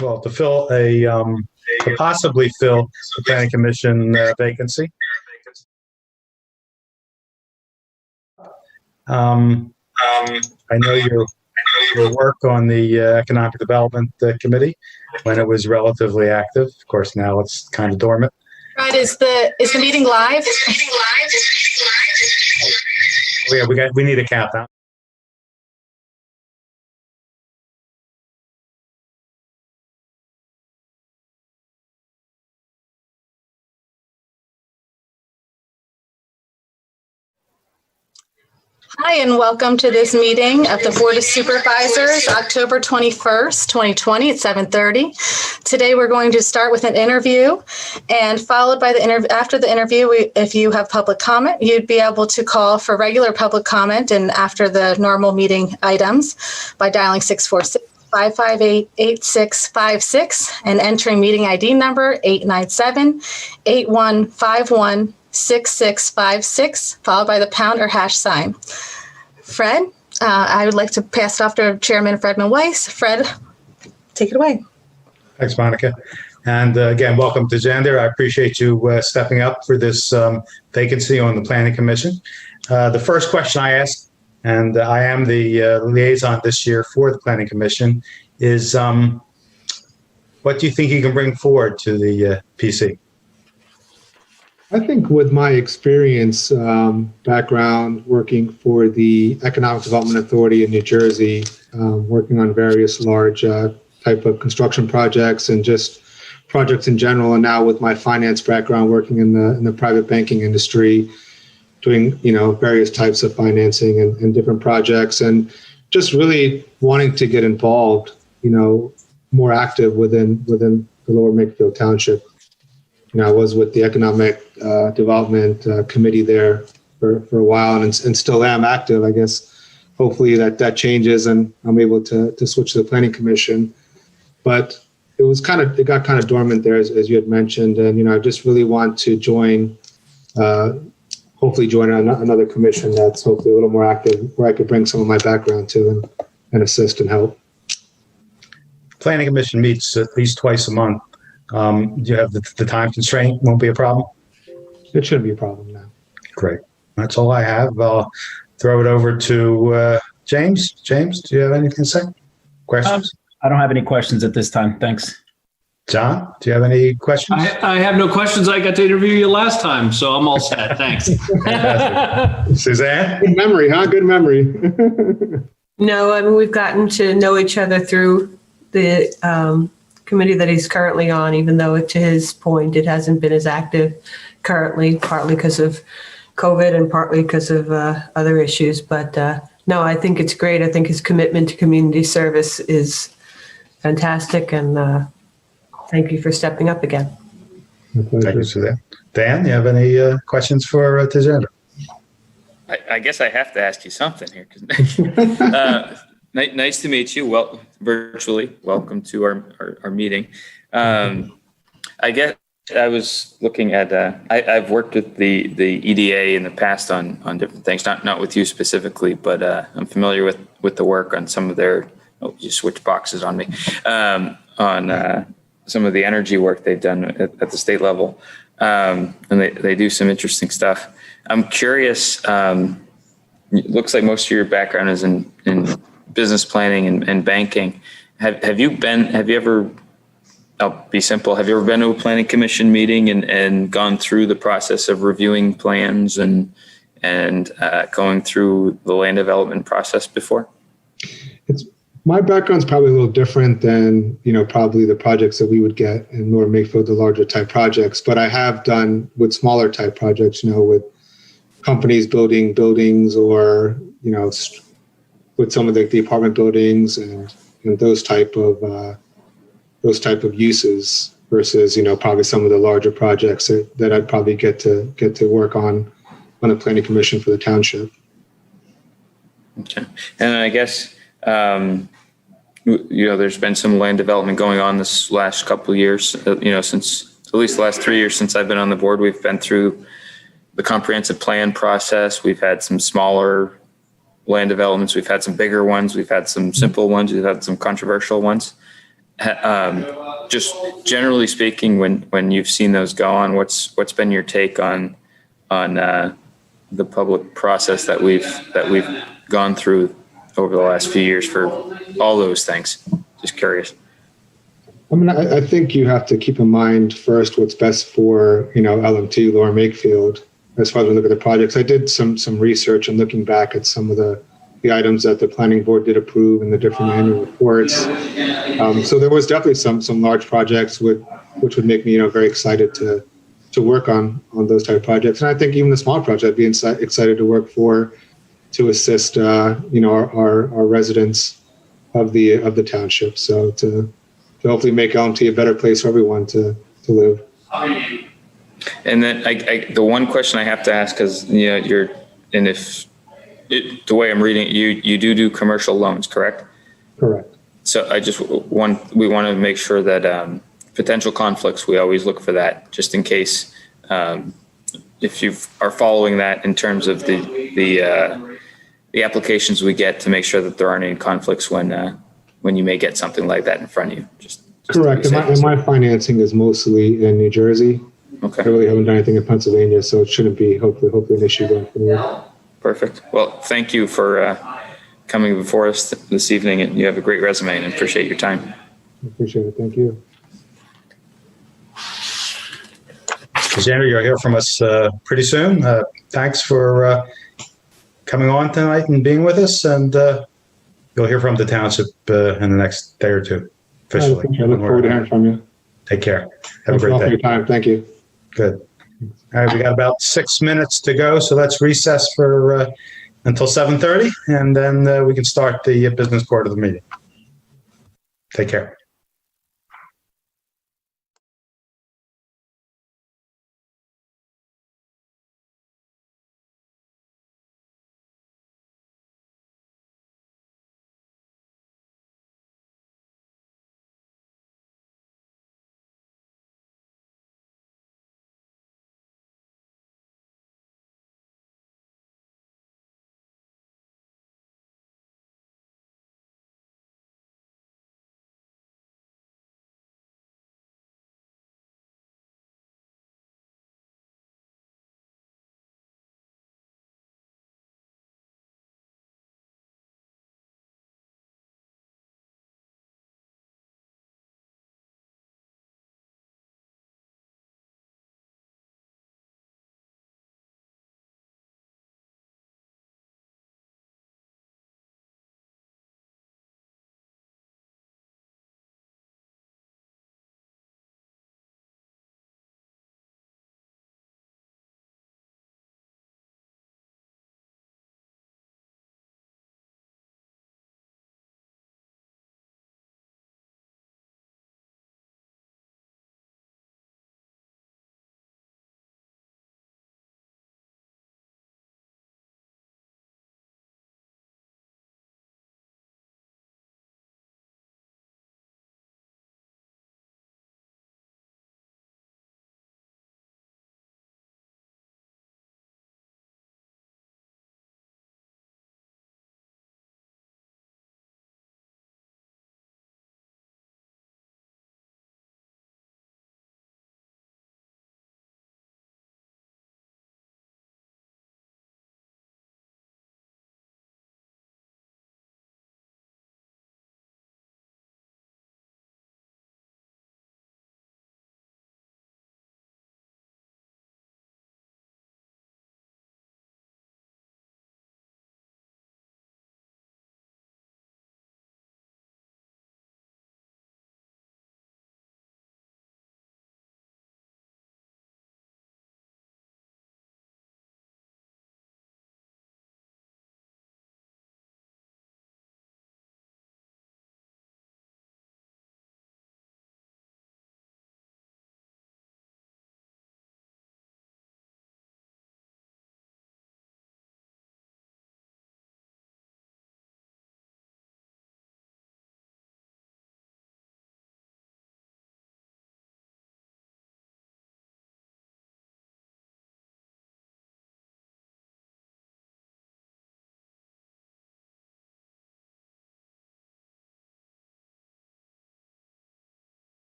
Well, to possibly fill the planning commission vacancy. I know your work on the economic development committee when it was relatively active. Of course, now it's kind of dormant. Right, is the meeting live? Oh, yeah, we need a countdown. Hi, and welcome to this meeting of the Board of Supervisors, October 21st, 2020 at 7:30. Today, we're going to start with an interview, and followed by after the interview, if you have public comment, you'd be able to call for regular public comment and after the normal meeting items by dialing 646-558-8656 and entering meeting ID number 897-8151-6656, followed by the pound or hash sign. Fred, I would like to pass it off to Chairman Fredman Weiss. Fred, take it away. Thanks, Monica. And again, welcome to Xander. I appreciate you stepping up for this vacancy on the Planning Commission. The first question I ask, and I am the liaison this year for the Planning Commission, is what do you think you can bring forward to the PC? I think with my experience, background working for the Economic Development Authority in New Jersey, working on various large type of construction projects and just projects in general, and now with my finance background working in the private banking industry, doing various types of financing and different projects, and just really wanting to get involved, more active within the Lower Makefield Township. I was with the Economic Development Committee there for a while, and still am active. I guess hopefully that changes and I'm able to switch to the Planning Commission. But it got kind of dormant there, as you had mentioned, and I just really want to hopefully join another commission that's hopefully a little more active, where I could bring some of my background to and assist and help. Planning Commission meets at least twice a month. Do you have the time constraint? Won't be a problem? It shouldn't be a problem now. Great. That's all I have. I'll throw it over to James. James, do you have anything to say? Questions? I don't have any questions at this time. Thanks. John, do you have any questions? I have no questions. I got to interview you last time, so I'm all set. Thanks. Suzanne? Good memory, huh? Good memory. No, I mean, we've gotten to know each other through the committee that he's currently on, even though to his point, it hasn't been as active currently, partly because of COVID and partly because of other issues. But no, I think it's great. I think his commitment to community service is fantastic. And thank you for stepping up again. Thank you, Suzanne. Dan, do you have any questions for Xander? I guess I have to ask you something here. Nice to meet you. Well, virtually. Welcome to our meeting. I guess I was looking at. I've worked with the EDA in the past on different things. Not with you specifically, but I'm familiar with the work on some of their. Oh, you switched boxes on me. On some of the energy work they've done at the state level, and they do some interesting stuff. I'm curious. It looks like most of your background is in business planning and banking. Have you ever, I'll be simple, have you ever been to a planning commission meeting and gone through the process of reviewing plans and going through the land development process before? My background's probably a little different than, probably the projects that we would get in Lower Makefield, the larger type projects, but I have done with smaller type projects, with companies building buildings or, with some of the apartment buildings and those type of uses versus, probably some of the larger projects that I'd probably get to work on a planning commission for the township. Okay. And I guess, there's been some land development going on this last couple of years, since at least the last 3 years since I've been on the board. We've been through the comprehensive plan process. We've had some smaller land developments. We've had some bigger ones. We've had some simple ones. We've had some controversial ones. Just generally speaking, when you've seen those go on, what's been your take on the public process that we've gone through over the last few years for all those things? Just curious. I mean, I think you have to keep in mind first what's best for, LMT, Lower Makefield, as far as we look at the projects. I did some research and looking back at some of the items that the planning board did approve in the different annual reports. So there was definitely some large projects which would make me, very excited to work on those type of projects. And I think even the small project I'd be excited to work to assist, our residents of the township. So to hopefully make LMT a better place for everyone to live. And then the one question I have to ask, because the way I'm reading it, you do commercial loans, correct? Correct. So we want to make sure that potential conflicts, we always look for that, just in case, if you are following that in terms of the applications we get, to make sure that there aren't any conflicts when you may get something like that in front of you. Just correct. And my financing is mostly in New Jersey. Okay. I really haven't done anything in Pennsylvania, so it shouldn't be hopefully an issue going forward. Perfect. Well, thank you for coming before us this evening, and you have a great resume, and appreciate your time. I appreciate it. Thank you. Xander, you'll hear from us pretty soon. Thanks for coming on tonight and being with us, and you'll hear from the township in the next day or two, officially. I look forward to hearing from you. Take care. Have Thanks a great for day. your time. Thank you. Good. All right, we got about 6 minutes to go, so let's recess for until 7:30, and then we can start the business part of the meeting. Take care.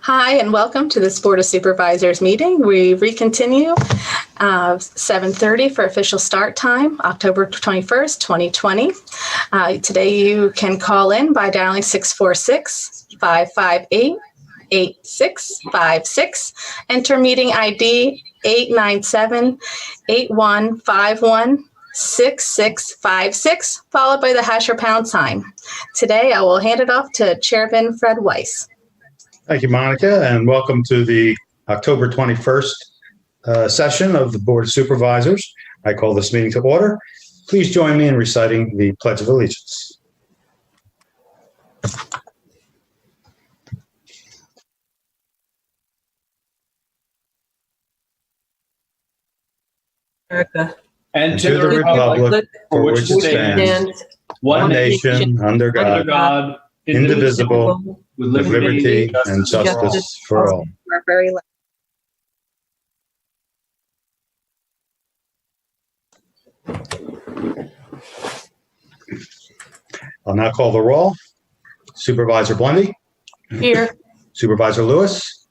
Hi, and welcome to this Board of Supervisors meeting. We recontinue 7:30 for official start time, October 21st, 2020. Today you can call in by dialing 646-558-8656. Enter meeting ID 897-8151-6656, followed by the hash or pound sign. Today I will hand it off to Chairman Fred Weiss. Thank you, Monica, and welcome to the October 21st session of the Board of Supervisors. I call this meeting to order. Please join me in reciting the Pledge of Allegiance. America. And To the republic for which it stands, one nation, under God, indivisible, with liberty and justice for all. We're very loud. I'll now call the roll. Supervisor Blundy, Here. Supervisor Lewis,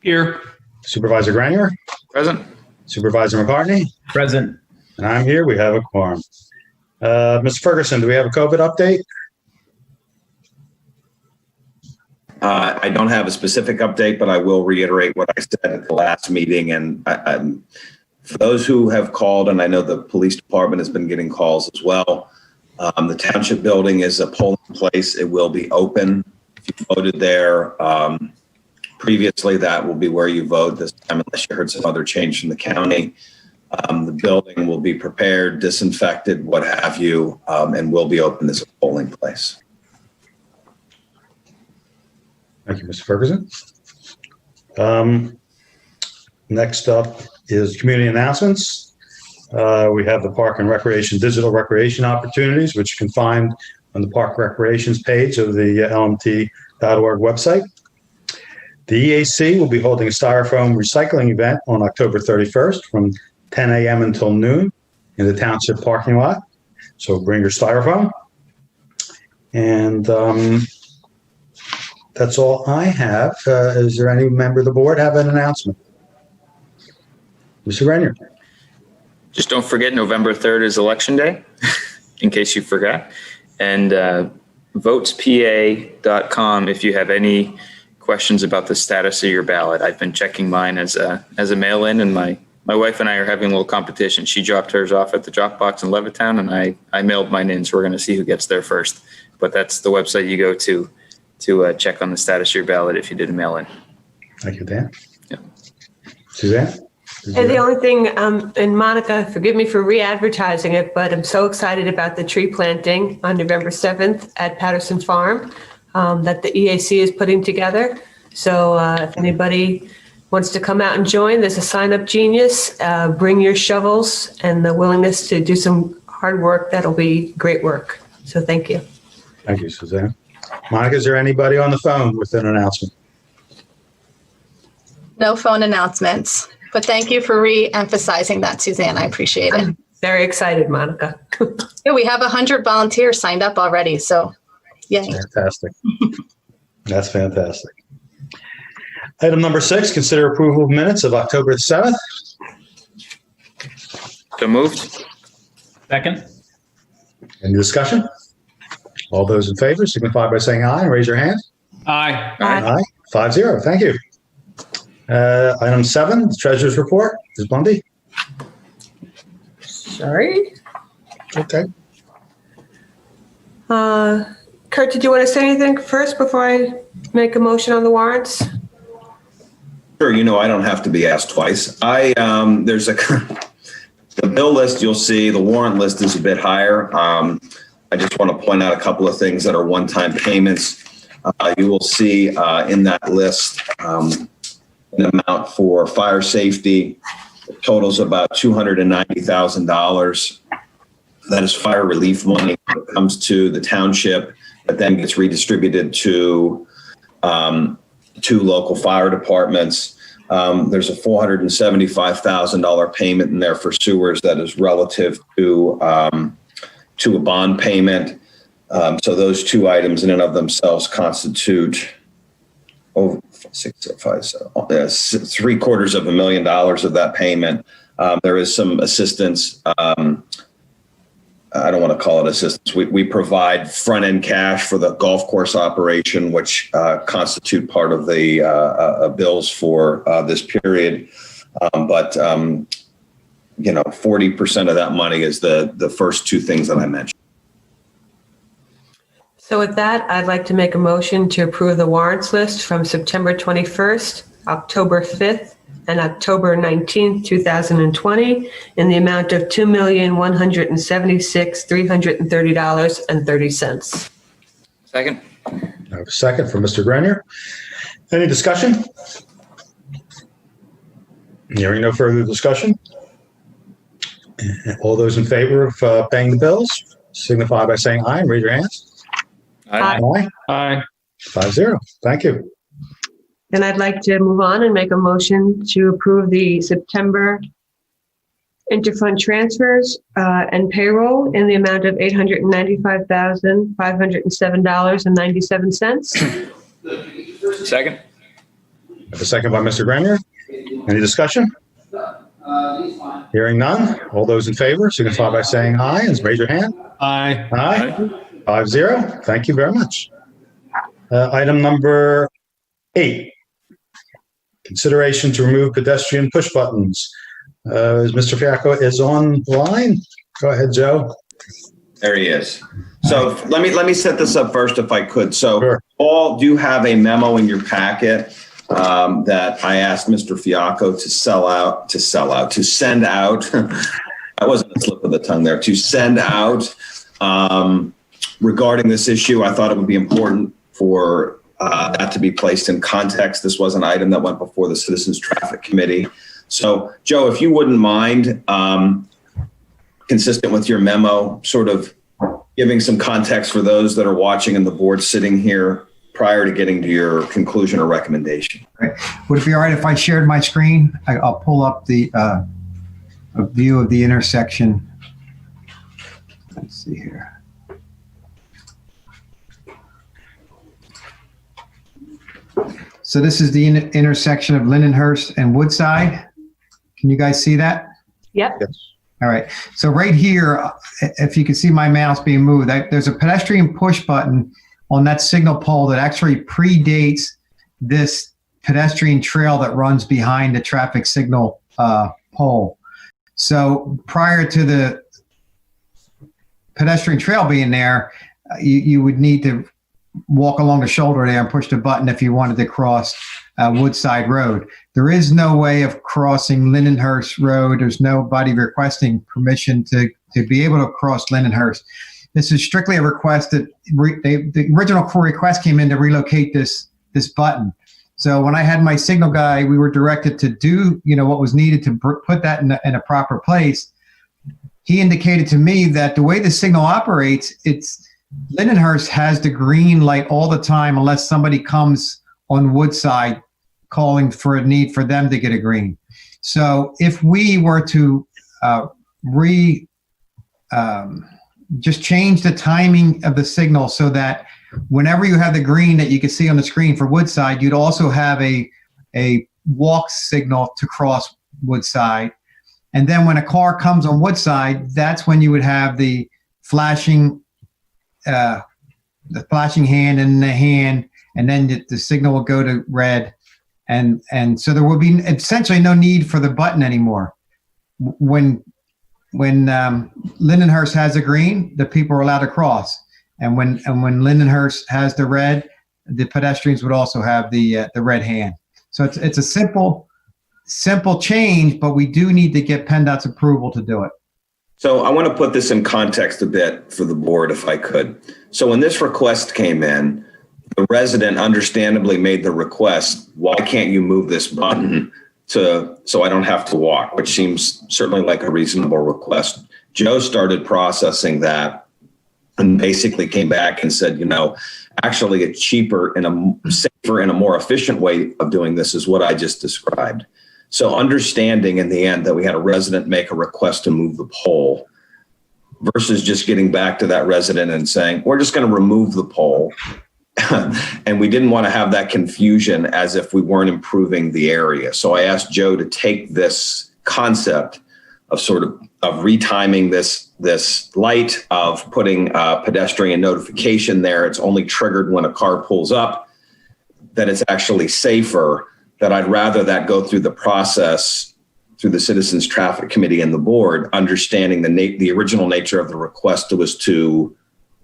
Here. Supervisor Grenier, Present. Supervisor McCartney, Present. and I'm here. We have a quorum. Mr. Ferguson, do we have a COVID update? I don't have a specific update, but I will reiterate what I said at the last meeting. And for those who have called, and I know the police department has been getting calls as well, the township building is a polling place. It will be open. If you voted there previously, that will be where you vote this time, unless you heard some other change from the county. The building will be prepared, disinfected, what have you, and will be open as a polling place. Thank you, Mr. Ferguson. Next up is community announcements. We have the Park and Recreation digital recreation opportunities, which you can find on the Park Recreations page of the lmt.org website. The EAC will be holding a styrofoam recycling event on October 31st from 10 a.m. until noon in the township parking lot. So bring your styrofoam. And that's all I have. Is there any member of the board have an announcement? Mr. Grenier. Just don't forget November 3rd is Election Day, in case you forgot. And votespa.com if you have any questions about the status of your ballot. I've been checking mine as a mail-in, and my wife and I are having a little competition. She dropped hers off at the drop box in Levittown, and I mailed mine in, so we're going to see who gets there first. But that's the website you go to check on the status of your ballot if you did a mail-in. Thank you, Dan. Yeah. Suzanne? And the only thing, and Monica, forgive me for re-advertising it, but I'm so excited about the tree planting on November 7th at Patterson Farm that the EAC is putting together. So if anybody wants to come out and join, there's a sign-up genius. Bring your shovels and the willingness to do some hard work. That'll be great work. So thank you. Thank you, Suzanne. Monica, is there anybody on the phone with an announcement? No phone announcements, but thank you for re-emphasizing that, Suzanne. I appreciate it. Very excited, Monica. Yeah, we have 100 volunteers signed up already, so yay. Fantastic. That's fantastic. Item number 6, consider approval of minutes of October 7th. So moved. Second. Any discussion? All those in favor signify by saying aye and raise your hand. Aye. Aye. 5-0. Thank you. Item 7, Treasurer's Report. Ms. Bundy? Sorry. Okay. Kurt, did you want to say anything first before I make a motion on the warrants? Sure, I don't have to be asked twice. There's the bill list you'll see, the warrant list is a bit higher. I just want to point out a couple of things that are one-time payments. You will see in that list an amount for fire safety. It totals about $290,000. That is fire relief money that comes to the township, but then gets redistributed to two local fire departments. There's a $475,000 payment in there for sewers that is relative to a bond payment. So those two items in and of themselves constitute over $750,000 of that payment. There is some assistance. I don't want to call it assistance. We provide front end cash for the golf course operation, which constitute part of the bills for this period. But 40% of that money is the first two things that I mentioned. So with that, I'd like to make a motion to approve the warrants list from September 21st, October 5th, and October 19th, 2020 in the amount of $2,176,330.30. Second. I have a second from Mr. Grenier. Any discussion? Hearing no further discussion. All those in favor of paying the bills signify by saying aye and raise your hands. Aye. Aye. Aye. 5-0. Thank you. And I'd like to move on and make a motion to approve the September interfund transfers and payroll in the amount of $895,507.97. Second. I have a second by Mr. Grenier. Any discussion? Hearing none. All those in favor signify by saying aye and raise your hand. Aye. Aye. 5-0. Thank you very much. Item number 8. Consideration to remove pedestrian push buttons. As Mr. Fiacco is online. Go ahead, Joe. There he is. So let me set this up first if I could. So Sure. all do have a memo in your packet that I asked Mr. Fiacco to send out. That wasn't a slip of the tongue there. To send out regarding this issue. I thought it would be important for that to be placed in context. This was an item that went before the Citizens Traffic Committee. So, Joe, if you wouldn't mind, consistent with your memo, sort of giving some context for those that are watching and the board sitting here prior to getting to your conclusion or recommendation. Right. Would it be all right if I shared my screen? I'll pull up the a view of the intersection. Let's see here. So this is the intersection of Lindenhurst and Woodside. Can you guys see that? Yep. All right. So right here, if you can see my mouse being moved, there's a pedestrian push button on that signal pole that actually predates this pedestrian trail that runs behind the traffic signal pole. So prior to the pedestrian trail being there, you would need to walk along the shoulder there and push the button if you wanted to cross Woodside Road. There is no way of crossing Lindenhurst Road. There's nobody requesting permission to be able to cross Lindenhurst. This is strictly a request that the original request came in to relocate this button. So when I had my signal guy, we were directed to do what was needed to put that in a proper place. He indicated to me that the way the signal operates, Lindenhurst has the green light all the time unless somebody comes on Woodside calling for a need for them to get a green. So if we were to just change the timing of the signal so that whenever you have the green that you can see on the screen for Woodside, you'd also have a walk signal to cross Woodside. And then when a car comes on Woodside, that's when you would have the flashing hand and the hand, and then the signal will go to red. And so there will be essentially no need for the button anymore. When Lindenhurst has a green, the people are allowed to cross. And when Lindenhurst has the red, the pedestrians would also have the red hand. So it's a simple change, but we do need to get PennDOT's approval to do it. So I want to put this in context a bit for the board, if I could. So when this request came in, the resident understandably made the request, why can't you move this button so I don't have to walk, which seems certainly like a reasonable request. Joe started processing that and basically came back and said, actually a cheaper and a safer and a more efficient way of doing this is what I just described. So understanding in the end that we had a resident make a request to move the pole versus just getting back to that resident and saying, we're just going to remove the pole and we didn't want to have that confusion as if we weren't improving the area. So I asked Joe to take this concept of retiming this light, of putting pedestrian notification there. It's only triggered when a car pulls up, that it's actually safer, that I'd rather that go through the process through the Citizens Traffic Committee and the board, understanding the original nature of the request was to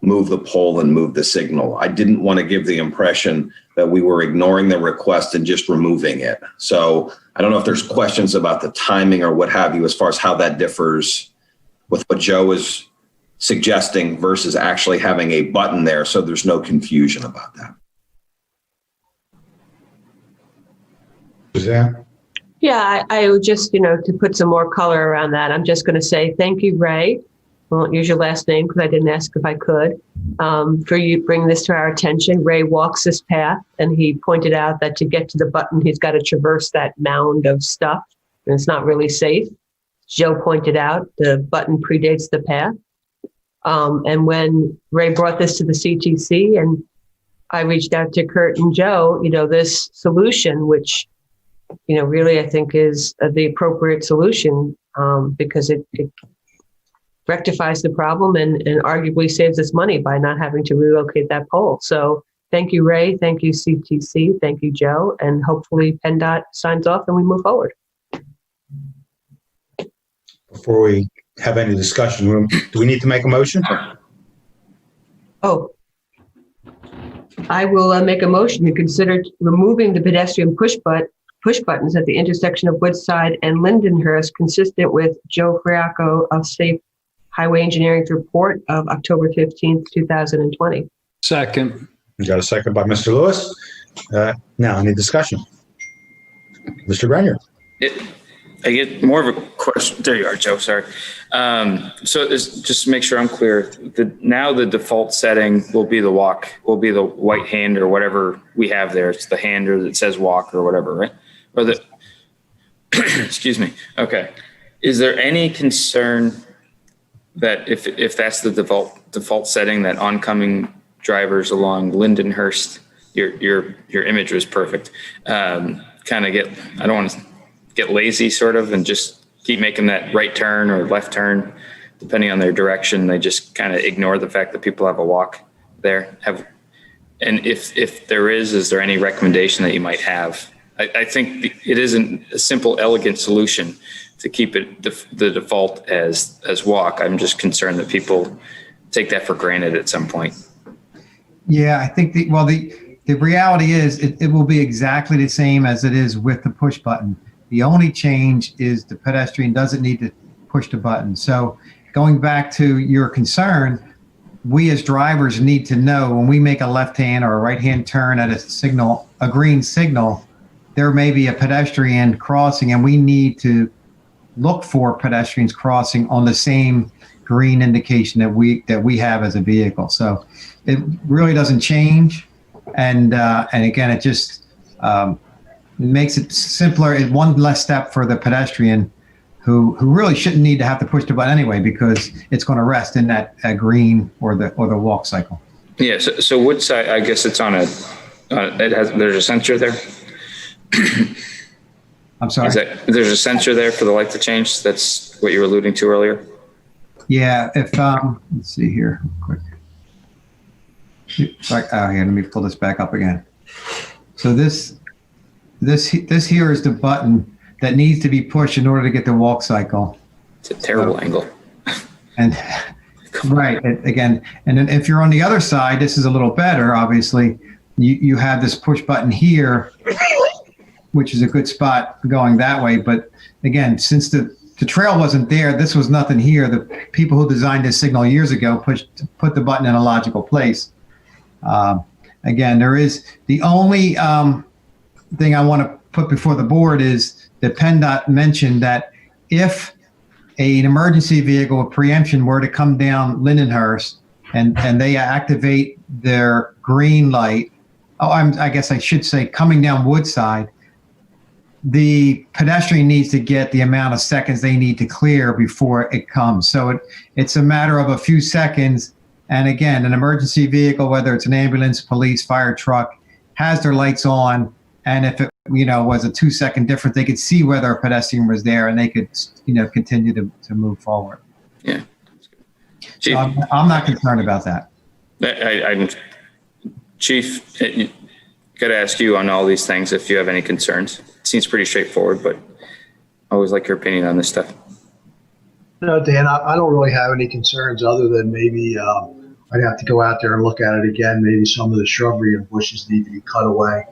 move the pole and move the signal. I didn't want to give the impression that we were ignoring the request and just removing it. So I don't know if there's questions about the timing or what have you, as far as how that differs with what Joe is suggesting versus actually having a button there, so there's no confusion about that. Suzanne? Yeah, I would just, to put some more color around that, I'm just going to say thank you, Ray. I won't use your last name because I didn't ask if I could, for you bring this to our attention. Ray walks this path, and he pointed out that to get to the button, he's got to traverse that mound of stuff, and it's not really safe. Joe pointed out the button predates the path. And when Ray brought this to the CTC and I reached out to Kurt and Joe, this solution, which really I think is the appropriate solution, because it rectifies the problem and arguably saves us money by not having to relocate that pole. So thank you, Ray. Thank you, CTC. Thank you, Joe. And hopefully PennDOT signs off and we move forward. Before we have any discussion, do we need to make a motion? Oh, I will make a motion to consider removing the pedestrian push buttons at the intersection of Woodside and Lindenhurst, consistent with Joe Friaco of Safe Highway Engineering's report of October 15th, 2020. Second. We got a second by Mr. Lewis. Now, any discussion? Mr. Grenier? I get more of a question. There you are, Joe. Sorry. So just to make sure I'm clear, now the default setting will be the white hand or whatever we have there. It's the hand or that says walk or whatever, right? Or the, excuse me. Okay. Is there any concern that if that's the default setting, that oncoming drivers along Lindenhurst, your image was perfect, kind of I don't want to get lazy sort of and just keep making that right turn or left turn, depending on their direction. They just kind of ignore the fact that people have a walk there. And if there is there any recommendation that you might have? I think it isn't a simple, elegant solution to keep it the default as walk. I'm just concerned that people take that for granted at some point. Yeah, I think the reality is it will be exactly the same as it is with the push button. The only change is the pedestrian doesn't need to push the button. So going back to your concern, we as drivers need to know when we make a left-hand or a right-hand turn at a green signal, there may be a pedestrian crossing, and we need to look for pedestrians crossing on the same green indication that we have as a vehicle. So it really doesn't change. And again, it just makes it simpler. It's one less step for the pedestrian who really shouldn't need to have to push the button anyway, because it's going to rest in that green or the walk cycle. Yeah. So Woodside, I guess it's on there's a sensor there. I'm sorry. There's a sensor there for the light to change. That's what you were alluding to earlier. Yeah. If let's see here, quick. Here, let me pull this back up again. So this here is the button that needs to be pushed in order to get the walk cycle. It's a terrible angle. And right, again, and then if you're on the other side, this is a little better. Obviously, you have this push button here, which is a good spot going that way. But again, since the trail wasn't there, this was nothing here. The people who designed this signal years ago put the button in a logical place. Again, there is the only thing I want to put before the board is that PennDOT mentioned that if an emergency vehicle with preemption were to come down Lindenhurst and they activate their green light, I guess I should say coming down Woodside, the pedestrian needs to get the amount of seconds they need to clear before it comes. So it's a matter of a few seconds And again, an emergency vehicle, whether it's an ambulance, police, fire truck, has their lights on. And if it, was a 2-second difference, they could see whether a pedestrian was there and they could, continue to move forward. Yeah. So I'm not concerned about that. I'm Chief, got to ask you on all these things if you have any concerns. It seems pretty straightforward, but I always like your opinion on this stuff. No, Dan, I don't really have any concerns other than maybe I'd have to go out there and look at it again. Maybe some of the shrubbery and bushes need to be cut away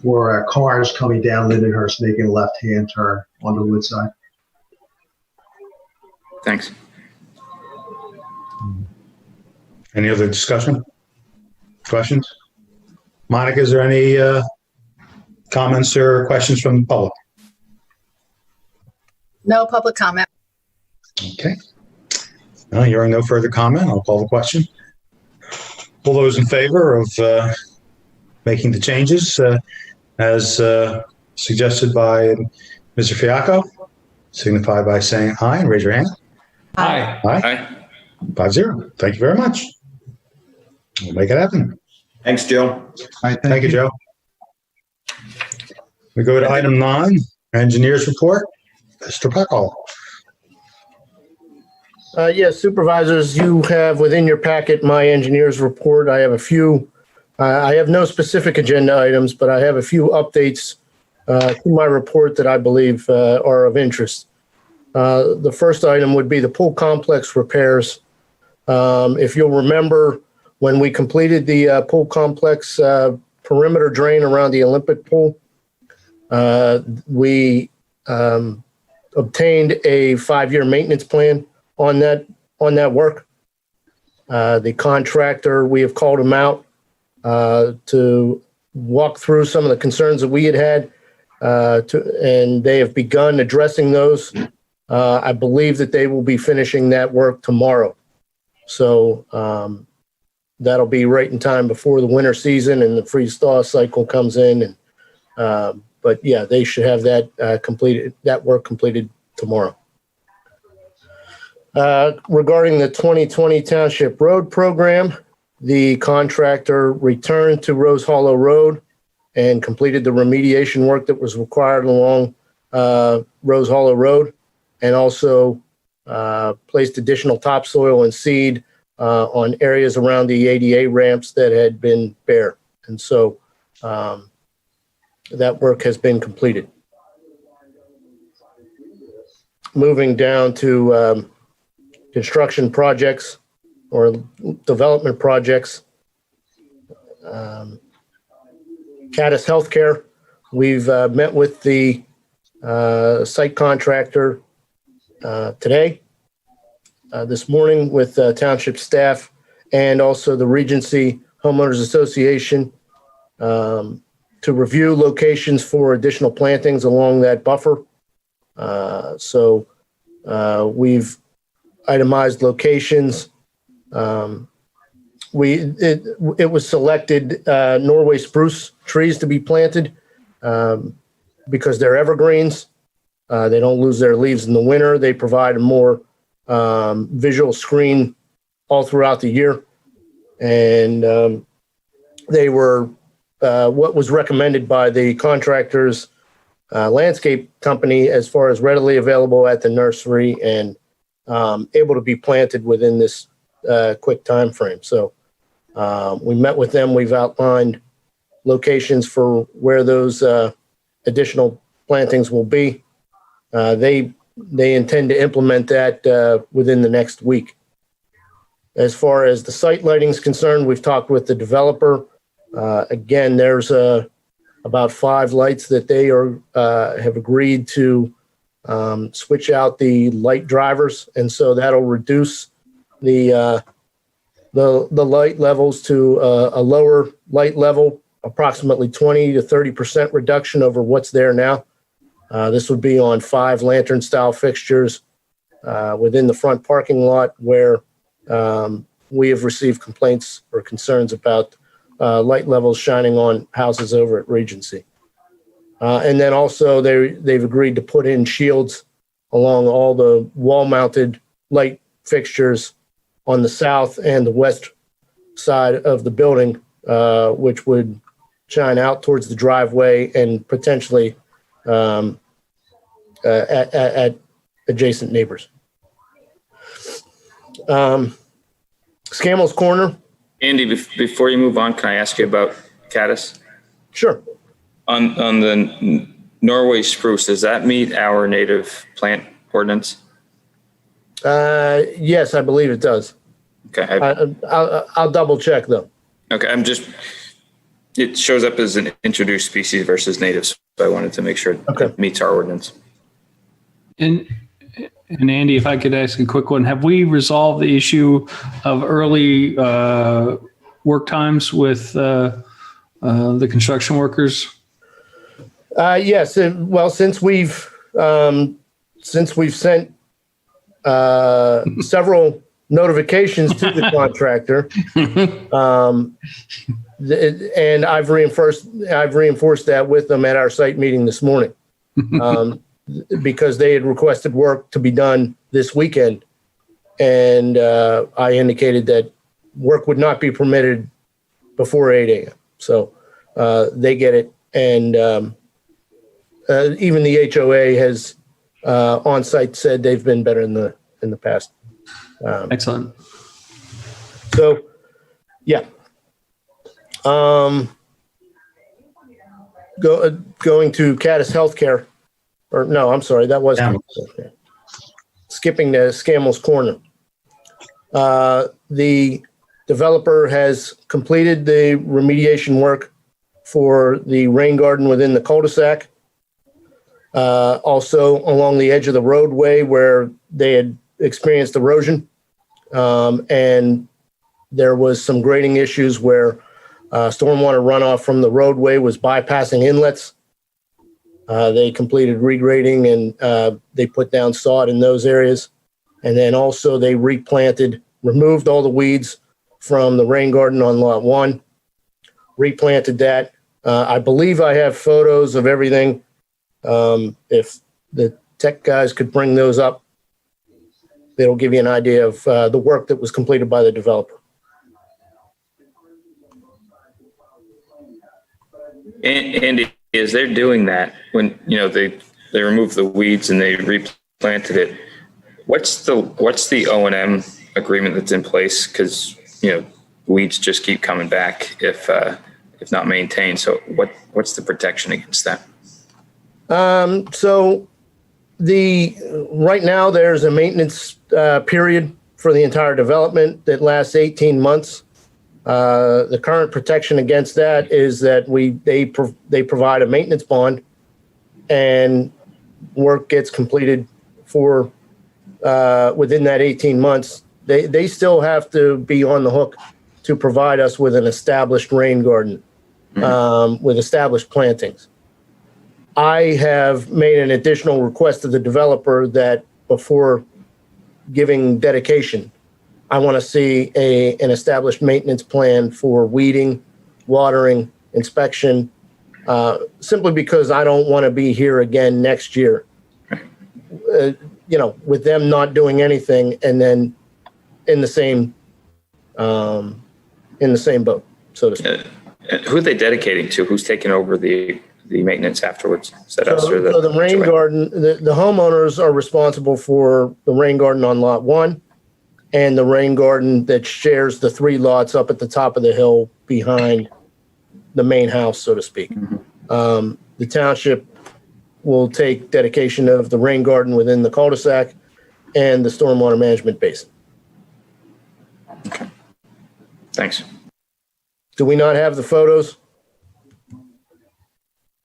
for cars coming down Lindenhurst making a left-hand turn on the Woodside. Thanks. Any other discussion? Questions? Monica, is there any comments or questions from the public? No public comment. Okay. No, hearing no further comment, I'll call the question. All those in favor of making the changes as suggested by Mr. Fiacco, signify by saying aye and raise your hand. Aye. Aye. 5-0. Thank you very much. We'll make it happen. Thanks, Joe. All right, Thank you, Joe. We go to item 9, engineer's report. Mr. Peckhall. Yes, supervisors, you have within your packet my engineer's report. I have a few, I have no specific agenda items, but I have a few updates to my report that I believe are of interest. The first item would be the pool complex repairs. If you'll remember, when we completed the pool complex perimeter drain around the Olympic pool, we obtained a 5-year maintenance plan on that work. The contractor, we have called him out to walk through some of the concerns that we had and they have begun addressing those. I believe that they will be finishing that work tomorrow. So that'll be right in time before the winter season and the freeze-thaw cycle comes in. And but yeah, they should have that completed. That work completed tomorrow. Regarding the 2020 Township Road Program, the contractor returned to Rose Hollow Road and completed the remediation work that was required along Rose Hollow Road, and also placed additional topsoil and seed on areas around the ADA ramps that had been bare. And so that work has been completed. Moving down to construction projects or development projects. Caddis Healthcare, we've met with the site contractor today, this morning with township staff and also the Regency Homeowners Association to review locations for additional plantings along that buffer. So we've itemized locations. It was selected Norway spruce trees to be planted because they're evergreens. They don't lose their leaves in the winter. They provide a more visual screen all throughout the year. And they were what was recommended by the contractor's landscape company as far as readily available at the nursery and able to be planted within this quick time frame. So we met with them. We've outlined locations for where those additional plantings will be. They intend to implement that within the next week. As far as the site lighting is concerned, we've talked with the developer. Again, there's about 5 lights that they have agreed to switch out the light drivers, and so that'll reduce the light levels to a lower light level, approximately 20 to 30% reduction over what's there now. This would be on 5 lantern-style fixtures within the front parking lot where we have received complaints or concerns about light levels shining on houses over at Regency. And then also they've agreed to put in shields along all the wall-mounted light fixtures on the south and the west side of the building, which would shine out towards the driveway and potentially at adjacent neighbors. Scammell's Corner. Andy, before you move on, can I ask you about caddis? Sure. On the Norway spruce, does that meet our native plant ordinance? Yes, I believe it does. Okay. I'll double check though. Okay. It shows up as an introduced species versus native. So I wanted to make sure it meets our ordinance. And Andy, if I could ask a quick one, have we resolved the issue of early work times with the construction workers? Yes. Well, since we've sent several notifications to the contractor, and I've reinforced that with them at our site meeting this morning, because they had requested work to be done this weekend, and I indicated that work would not be permitted before 8 a.m. So they get it, and even the HOA has on site said they've been better in the past. Excellent. So, yeah. Going to Caddis Healthcare, or no, I'm sorry, that was skipping to Scammell's Corner. The developer has completed the remediation work for the rain garden within the cul-de-sac. Also along the edge of the roadway where they had experienced erosion. And there was some grading issues where stormwater runoff from the roadway was bypassing inlets. They completed regrading and they put down sod in those areas. And then also they removed all the weeds from the rain garden on lot 1, replanted that. I believe I have photos of everything. If the tech guys could bring those up, it'll give you an idea of the work that was completed by the developer. Andy, as they're doing that, when they remove the weeds and they replanted it, what's the O&M agreement that's in place? Because weeds just keep coming back if not maintained. So what's the protection against that? So right now there's a maintenance period for the entire development that lasts 18 months. The current protection against that is that they provide a maintenance bond, and work gets completed for within that 18 months. They still have to be on the hook to provide us with an established rain garden with established plantings. I have made an additional request to the developer that before giving dedication, I want to see an established maintenance plan for weeding, watering, inspection, simply because I don't want to be here again next year, with them not doing anything and then in the same boat, so to speak. Who are they dedicating to? Who's taking over the maintenance afterwards? Is that us or so the rain garden, the homeowners are responsible for the rain garden on lot 1 and the rain garden that shares the 3 lots up at the top of the hill behind the main house, so to speak. The township will take dedication of the rain garden within the cul-de-sac and the stormwater management basin. Okay. Thanks. Do we not have the photos?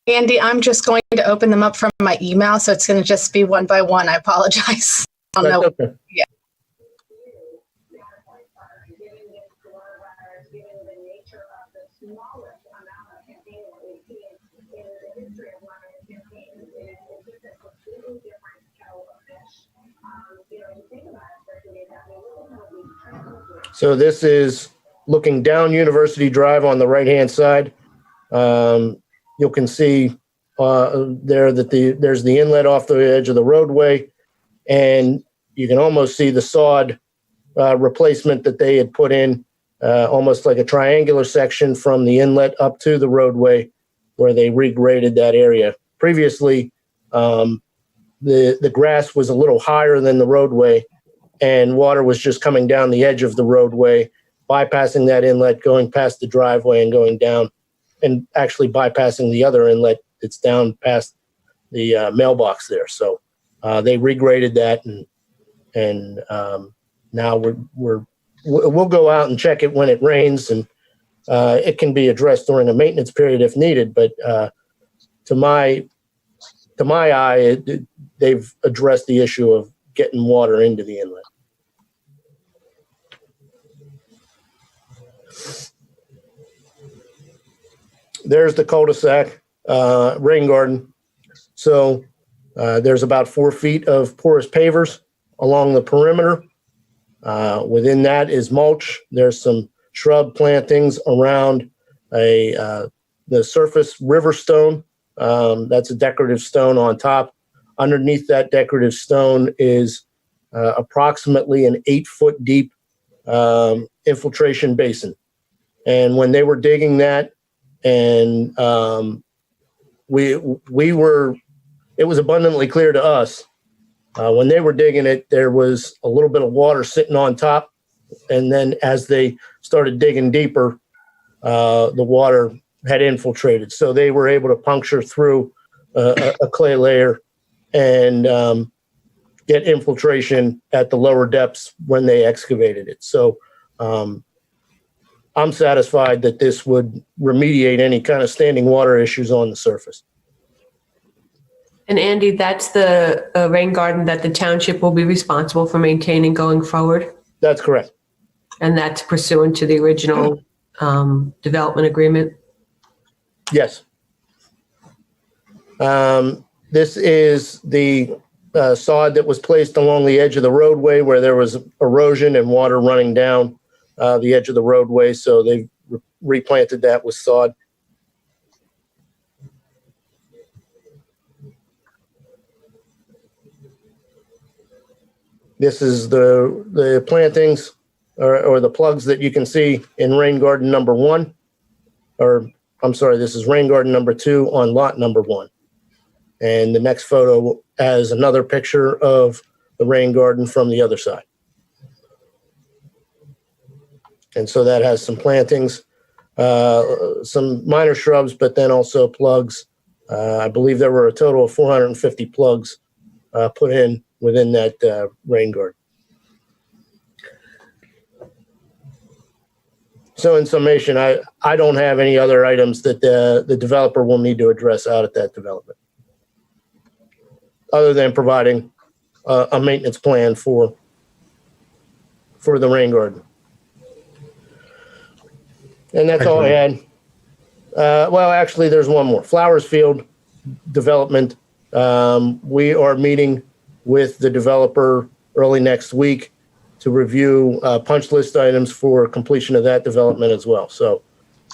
Andy, I'm just going to open them up from my email, so it's going to just be one by one. I apologize. I don't know. Okay. Yeah. So this is looking down University Drive on the right-hand side. You can see there that there's the inlet off the edge of the roadway, and you can almost see the sod replacement that they had put in, almost like a triangular section from the inlet up to the roadway where they regraded that area. Previously, the grass was a little higher than the roadway, and water was just coming down the edge of the roadway, bypassing that inlet, going past the driveway and going down, and actually bypassing the other inlet that's down past the mailbox there. So they regraded that, and now we'll go out and check it when it rains, and it can be addressed during a maintenance period if needed. But to my eye, they've addressed the issue of getting water into the inlet. There's the cul-de-sac rain garden. So there's about 4 feet of porous pavers along the perimeter. Within that is mulch. There's some shrub plantings around the surface river stone. That's a decorative stone on top. Underneath that decorative stone is approximately an 8-foot deep infiltration basin. And when they were digging that, and it was abundantly clear to us when they were digging it, there was a little bit of water sitting on top. And then as they started digging deeper, the water had infiltrated. So they were able to puncture through a clay layer and get infiltration at the lower depths when they excavated it. So I'm satisfied that this would remediate any kind of standing water issues on the surface. And Andy, that's the rain garden that the township will be responsible for maintaining going forward? That's correct. And that's pursuant to the original development agreement? Yes. This is the sod that was placed along the edge of the roadway where there was erosion and water running down the edge of the roadway. So they replanted that with sod. This is the plantings or the plugs that you can see in rain garden number 1, or I'm sorry, this is rain garden number 2 on lot number 1. And the next photo has another picture of the rain garden from the other side. And so that has some plantings, some minor shrubs, but then also plugs. I believe there were a total of 450 plugs put in within that rain garden. So in summation, I don't have any other items that the developer will need to address out at that development, other than providing a maintenance plan for the rain garden. And that's all I had. Well, actually, there's one more. Flowers Field development. We are meeting with the developer early next week to review punch list items for completion of that development as well. So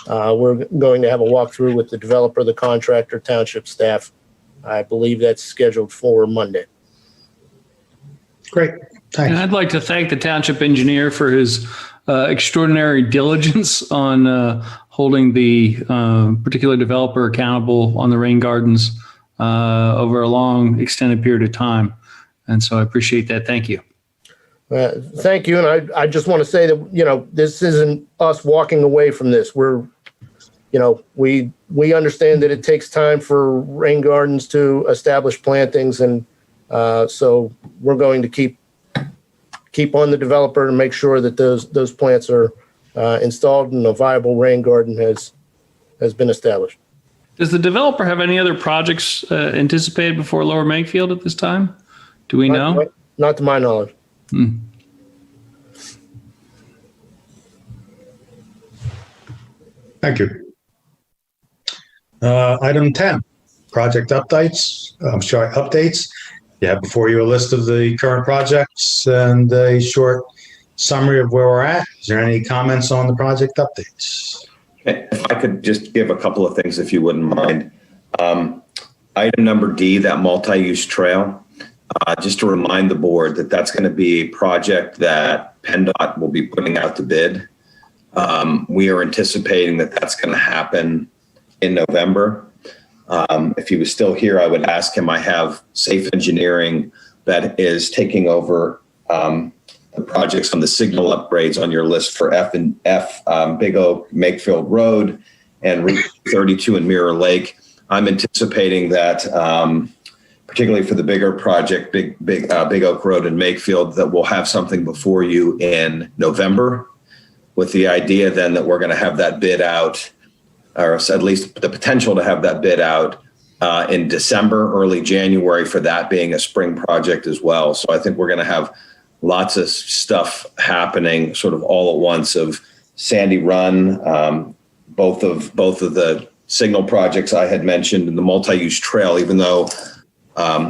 we're going to have a walkthrough with the developer, the contractor, township staff. I believe that's scheduled for Monday. Great. Thanks. And I'd like to thank the township engineer for his extraordinary diligence on holding the particular developer accountable on the rain gardens over a long, extended period of time. And so I appreciate that. Thank you. Thank you. And I just want to say that, this isn't us walking away from this. We understand that it takes time for rain gardens to establish plantings. And so we're going to keep on the developer to make sure that those plants are installed and a viable rain garden has been established. Does the developer have any other projects anticipated before Lower Makefield at this time? Do we know? Not to my knowledge. Thank you. Item 10, project updates. Updates. You have before you a list of the current projects and a short summary of where we're at. Is there any comments on the project updates? If I could just give a couple of things, if you wouldn't mind. Item number D, that multi-use trail. Just to remind the board that that's going to be a project that PennDOT will be putting out to bid. We are anticipating that that's going to happen in November. If he was still here, I would ask him. I have Safe Engineering that is taking over the projects on the signal upgrades on your list for F, Big Oak, Makefield Road, and Route 32 in Mirror Lake. I'm anticipating that, particularly for the bigger project, Big Oak Road and Makefield, that we'll have something before you in November, with the idea then that we're going to have that bid out, or at least the potential to have that bid out in December, early January, for that being a spring project as well. So I think we're going to have lots of stuff happening sort of all at once, of Sandy Run, both of the signal projects I had mentioned, and the multi-use trail, even though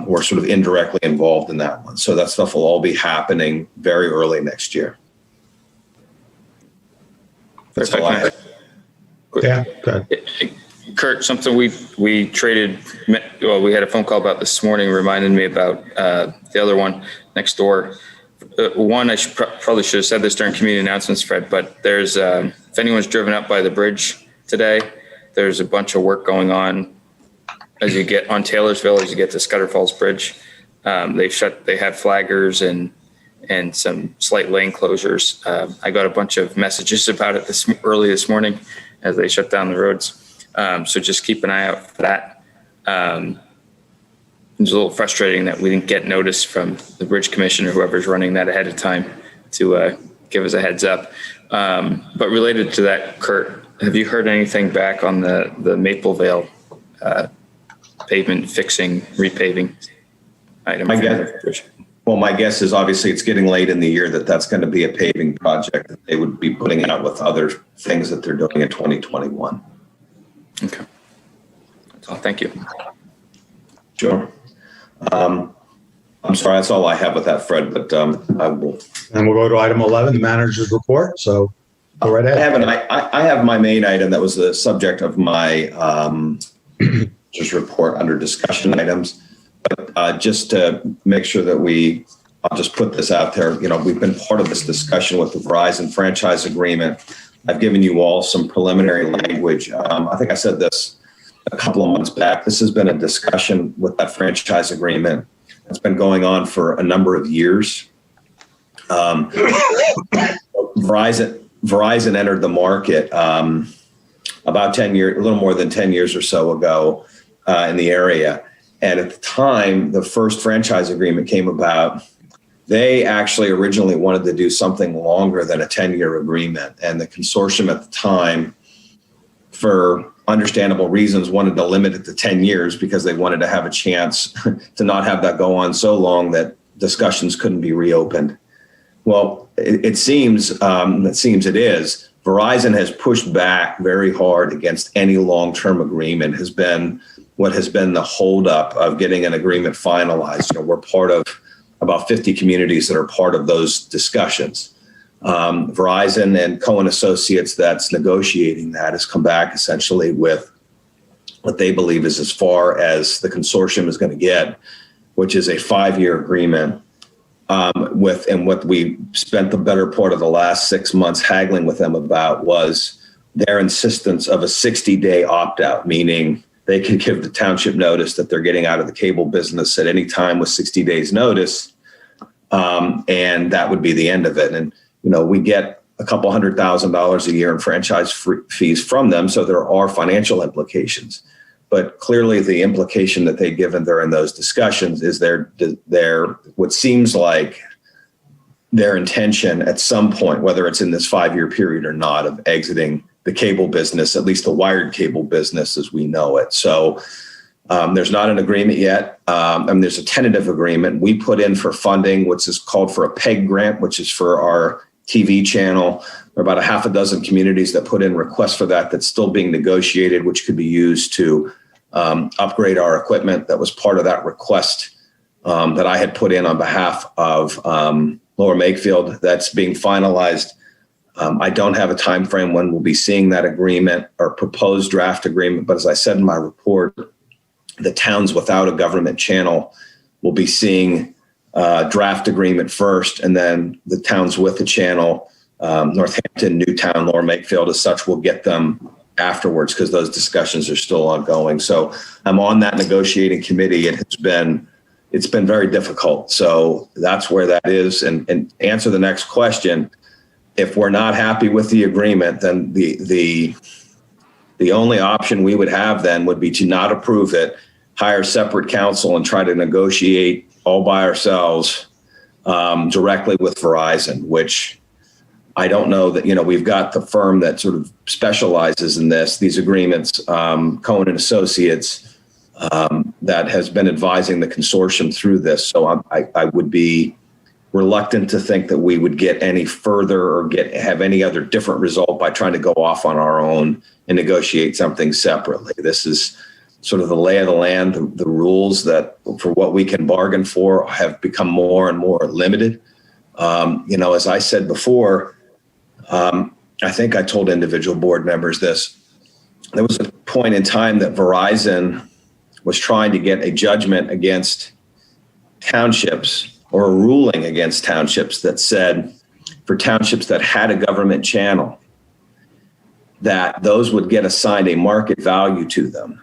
we're sort of indirectly involved in that one. So that stuff will all be happening very early next year. That's all I have. Yeah, good. Kurt, something we traded, well, we had a phone call about this morning, reminded me about the other one next door. One, I probably should have said this during community announcements, Fred, but there's, if anyone's driven up by the bridge today, there's a bunch of work going on as you get on Taylorsville, as you get to Scudder Falls Bridge. They had flaggers and some slight lane closures. I got a bunch of messages about it early this morning as they shut down the roads. So just keep an eye out for that. It's a little frustrating that we didn't get notice from the bridge commissioner, whoever's running that ahead of time, to give us a heads up. But related to that, Kurt, have you heard anything back on the Maple Vale pavement fixing, repaving item? My guess is obviously it's getting late in the year that's going to be a paving project that they would be putting out with other things that they're doing in 2021. Okay. That's all. Thank you. Sure. I'm sorry, that's all I have with that, Fred, but I will. And we'll go to item 11, the manager's report. So go right ahead. I have my main item that was the subject of my just report under discussion items. But just to make sure that I'll just put this out there. You know, we've been part of this discussion with the Verizon franchise agreement. I've given you all some preliminary language. I think I said this a couple of months back. This has been a discussion with that franchise agreement. It's been going on for a number of years. Verizon entered the market about 10 years, a little more than 10 years or so ago in the area. And at the time, the first franchise agreement came about. They actually originally wanted to do something longer than a 10-year agreement. And the consortium at the time, for understandable reasons, wanted to limit it to 10 years because they wanted to have a chance to not have that go on so long that discussions couldn't be reopened. Well, it seems Verizon has pushed back very hard against any long-term agreement, has been what has been the holdup of getting an agreement finalized. You know, we're part of about 50 communities that are part of those discussions. Verizon and Cohen Associates that's negotiating that has come back essentially with what they believe is as far as the consortium is going to get, which is a 5-year agreement and what we spent the better part of the last 6 months haggling with them about was their insistence of a 60-day opt-out, meaning they could give the township notice that they're getting out of the cable business at any time with 60 days notice. And that would be the end of it. And, you know, we get a couple $100,000 a year in franchise fees from them. So there are financial implications, but clearly the implication that they've given during those discussions is their what seems like their intention at some point, whether it's in this 5-year period or not, of exiting the cable business, at least the wired cable business as we know it. So there's not an agreement yet. There's a tentative agreement. We put in for funding, which is called for a PEG grant, which is for our TV channel. There are about a half a dozen communities that put in requests for that that's still being negotiated, which could be used to upgrade our equipment. That was part of that request that I had put in on behalf of Lower Makefield. That's being finalized. I don't have a time frame when we'll be seeing that agreement or proposed draft agreement. But as I said in my report, the towns without a government channel we'll be seeing draft agreement first, and then the towns with the channel, Northampton, Newtown, Lower Makefield as such, will get them afterwards because those discussions are still ongoing. So I'm on that negotiating committee. It's been very difficult. So that's where that is. And answer the next question. If we're not happy with the agreement, then the only option we would have then would be to not approve it, hire separate counsel, and try to negotiate all by ourselves directly with Verizon, which I don't know that, we've got the firm that sort of specializes in these agreements, Cohen and Associates, that has been advising the consortium through this. So I would be reluctant to think that we would get any further or have any other different result by trying to go off on our own and negotiate something separately. This is sort of the lay of the land. The rules that for what we can bargain for have become more and more limited. As I said before, I think I told individual board members this. There was a point in time that Verizon was trying to get a judgment against townships, or a ruling against townships, that said for townships that had a government channel, that those would get assigned a market value to them.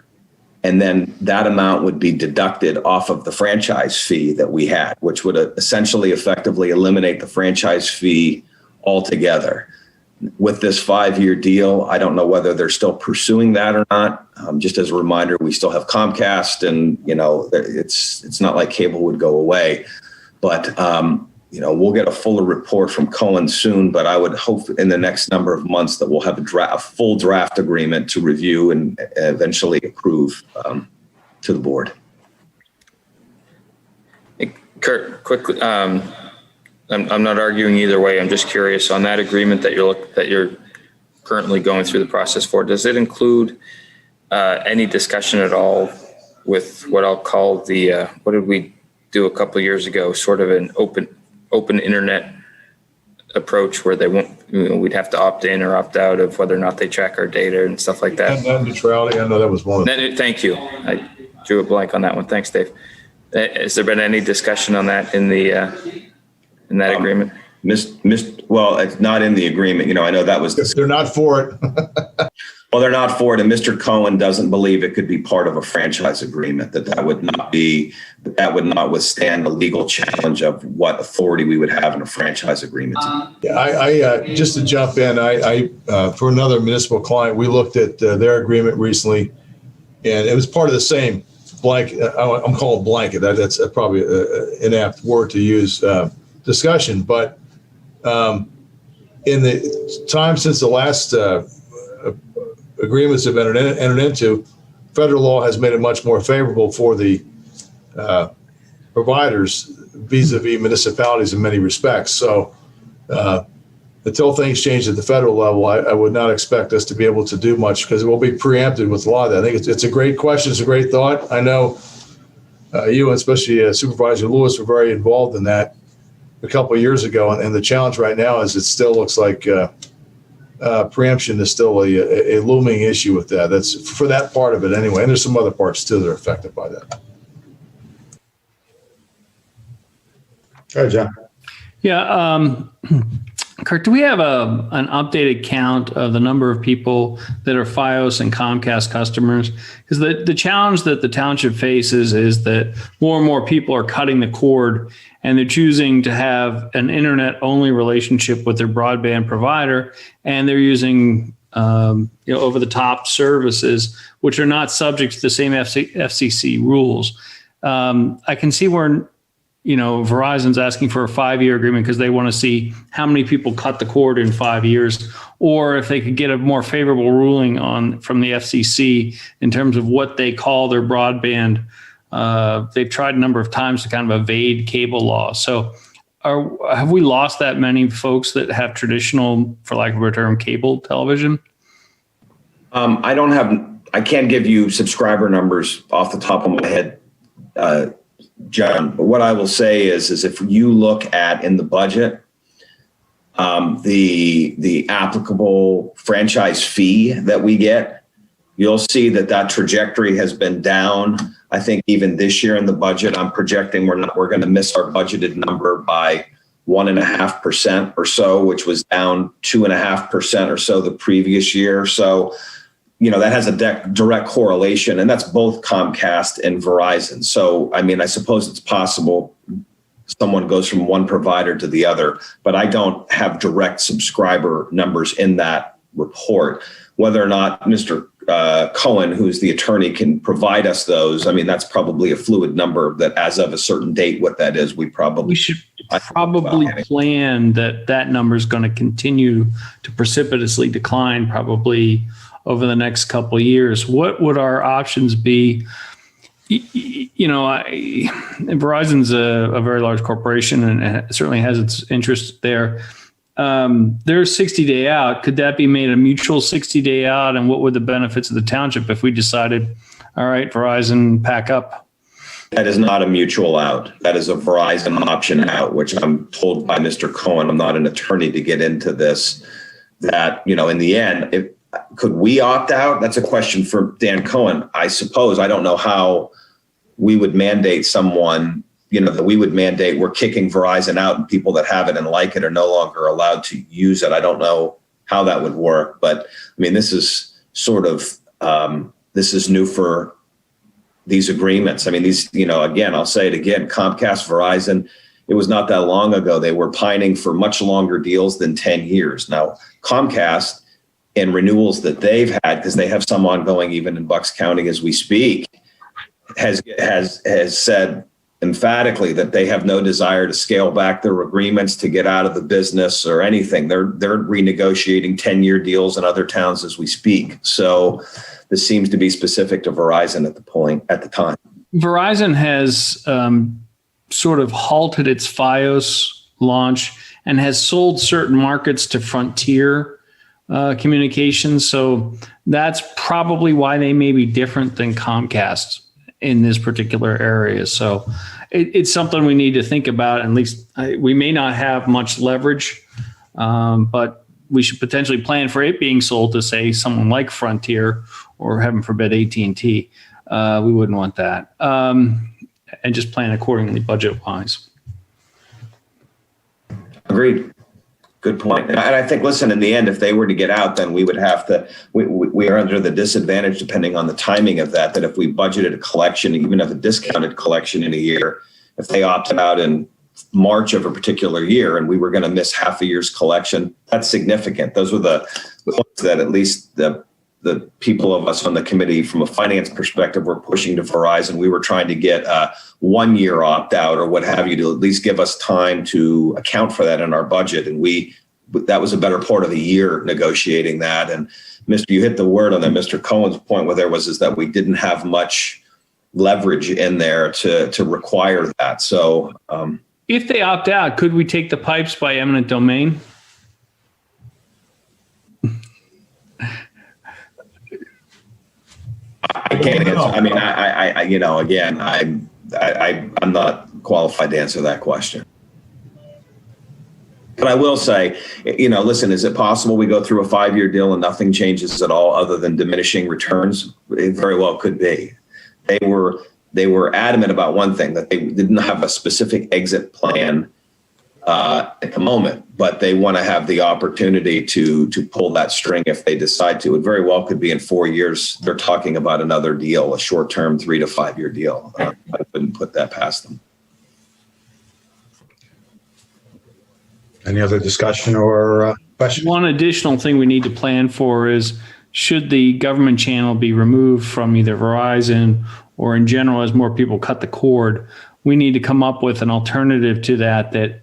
And then that amount would be deducted off of the franchise fee that we had, which would essentially effectively eliminate the franchise fee altogether. With this 5-year deal, I don't know whether they're still pursuing that or not. Just as a reminder, we still have Comcast, and it's not like cable would go away. But we'll get a fuller report from Cohen soon. But I would hope in the next number of months that we'll have a full draft agreement to review and eventually approve to the board. Hey, Kurt, quickly. I'm not arguing either way. I'm just curious on that agreement that you're currently going through the process for. Does it include any discussion at all with what I'll call the what did we do a couple of years ago? Sort of an open internet approach where they won't. We'd have to opt in or opt out of whether or not they track our data and stuff like that. Net neutrality. I know that was one. Thank you. I drew a blank on that one. Thanks, Dave. Has there been any discussion on that in that agreement? Well, it's not in the agreement. I know that was. They're not for it. Well, they're not for it, and Mr. Cohen doesn't believe it could be part of a franchise agreement. That would not withstand the legal challenge of what authority we would have in a franchise agreement. Yeah, I just to jump in, I for another municipal client, we looked at their agreement recently, and it was part of the same blanket. I'm calling it blanket. That's probably an inapt word to use. Discussion, but in the time since the last agreements have been entered into, federal law has made it much more favorable for the providers vis-a-vis municipalities in many respects. So until things change at the federal level, I would not expect us to be able to do much because it will be preempted with a lot of that. I think it's a great question. It's a great thought. I know you and especially Supervisor Lewis were very involved in that a couple of years ago, and the challenge right now is it still looks like preemption is still a looming issue with that. That's for that part of it anyway, and there's some other parts too that are affected by that. Go ahead, John. Yeah, Kurt, do we have an updated count of the number of people that are FiOS and Comcast customers? Because the challenge that the township faces is that more and more people are cutting the cord and they're choosing to have an internet-only relationship with their broadband provider, and they're using over-the-top services which are not subject to the same FCC rules. I can see where Verizon's asking for a 5-year agreement because they want to see how many people cut the cord in 5 years, or if they could get a more favorable ruling from the FCC in terms of what they call their broadband. They've tried a number of times to kind of evade cable law. So have we lost that many folks that have traditional, for lack of a term, cable television? I can't give you subscriber numbers off the top of my head, John, but what I will say is if you look at in the budget, the applicable franchise fee that we get, you'll see that trajectory has been down I think even this year in the budget, I'm projecting we're going to miss our budgeted number by 1.5% or so, which was down 2.5% or so the previous year. So, that has a direct correlation, and that's both Comcast and Verizon. So, I mean, I suppose it's possible someone goes from one provider to the other, but I don't have direct subscriber numbers in that report. Whether or not Mr. Cohen, who's the attorney, can provide us those, I mean, that's probably a fluid number that as of a certain date, what that is, we should probably plan that number is going to continue to precipitously decline probably over the next couple of years. What would our options be? Verizon's a very large corporation and it certainly has its interest there. There's 60-day out. Could that be made a mutual 60-day out? And what would the benefits of the township if we decided, all right, Verizon, pack up? That is not a mutual out. That is a Verizon option out, which I'm told by Mr. Cohen, I'm not an attorney to get into this, that, in the end, could we opt out? That's a question for Dan Cohen. I suppose, I don't know how we would mandate someone, that we would mandate we're kicking Verizon out and people that have it and like it are no longer allowed to use it. I don't know how that would work, but I mean, this is sort of, this is new for these agreements. I mean, these, again, I'll say it again, Comcast, Verizon, it was not that long ago. They were pining for much longer deals than 10 years. Now, Comcast and renewals that they've had, because they have some ongoing even in Bucks County as we speak, has said emphatically that they have no desire to scale back their agreements to get out of the business or anything. They're renegotiating 10-year deals in other towns as we speak. So this seems to be specific to Verizon at the time. Verizon has sort of halted its FiOS launch and has sold certain markets to Frontier Communications. So that's probably why they may be different than Comcast in this particular area. So it's something we need to think about. At least we may not have much leverage, but we should potentially plan for it being sold to, say, someone like Frontier or, heaven forbid, AT&T. We wouldn't want that. And just plan accordingly budget-wise. Agreed. Good point. And I think, listen, in the end, if they were to get out, then we would have to, we are under the disadvantage, depending on the timing of that if we budgeted a collection, even if a discounted collection in a year, if they opted out in March of a particular year and we were going to miss half a year's collection, that's significant. Those were the points that at least the people of us on the committee from a finance perspective were pushing to Verizon. We were trying to get a 1 year opt out or what have you to at least give us time to account for that in our budget. And that was a better part of a year negotiating that. And you hit the word on that. Mr. Cohen's point where is that we didn't have much leverage in there to require that. So if they opt out, could we take the pipes by eminent domain? I can't answer. I mean, I'm not qualified to answer that question. But I will say, listen, is it possible we go through a 5-year deal and nothing changes at all other than diminishing returns? It very well could be. They were adamant about one thing, that they didn't have a specific exit plan at the moment, but they want to have the opportunity to pull that string if they decide to. It very well could be in 4 years. They're talking about another deal, a short-term 3 to 5 year deal. I wouldn't put that past them. Any other discussion or question? One additional thing we need to plan for is, should the government channel be removed from either Verizon or in general, as more people cut the cord, we need to come up with an alternative to that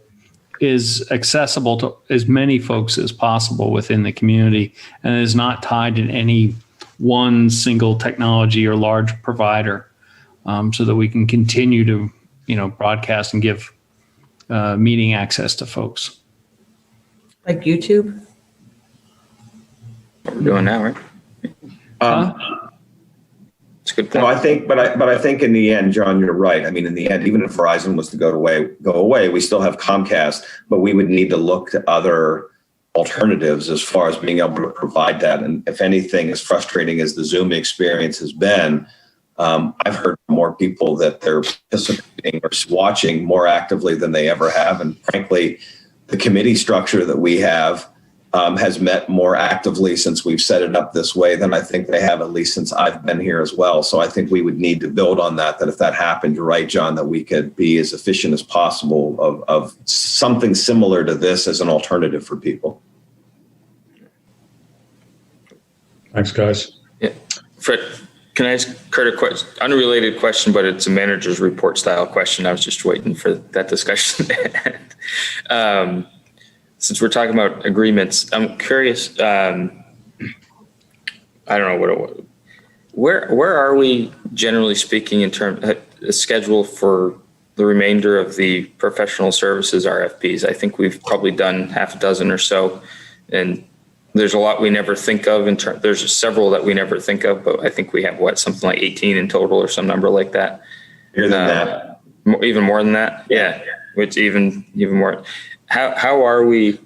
is accessible to as many folks as possible within the community and is not tied to any one single technology or large provider, so that we can continue to, broadcast and give meeting access to folks. Like YouTube? What we're doing now, right? It's a good point. No, I think in the end, John, you're right. I mean, in the end, even if Verizon was to go away, we still have Comcast, but we would need to look to other alternatives as far as being able to provide that. And if anything, as frustrating as the Zoom experience has been, I've heard more people that they're participating or watching more actively than they ever have. And frankly, the committee structure that we have has met more actively since we've set it up this way than I think they have, at least since I've been here as well. So I think we would need to build on that if that happened, you're right, John, that we could be as efficient as possible of something similar to this as an alternative for people. Thanks, guys. Yeah. Fred, can I ask Kurt a question? Unrelated question, but it's a manager's report style question. I was just waiting for that discussion to end. Since we're talking about agreements, I'm curious. I don't know where are we generally speaking in terms of a schedule for the remainder of the professional services RFPs? I think we've probably done half a dozen or so, and there's a lot we never think of. There's several that we never think of, but I think we have something like 18 in total or some number like that. More than that. Even more than that. Yeah. Which even more. How are we?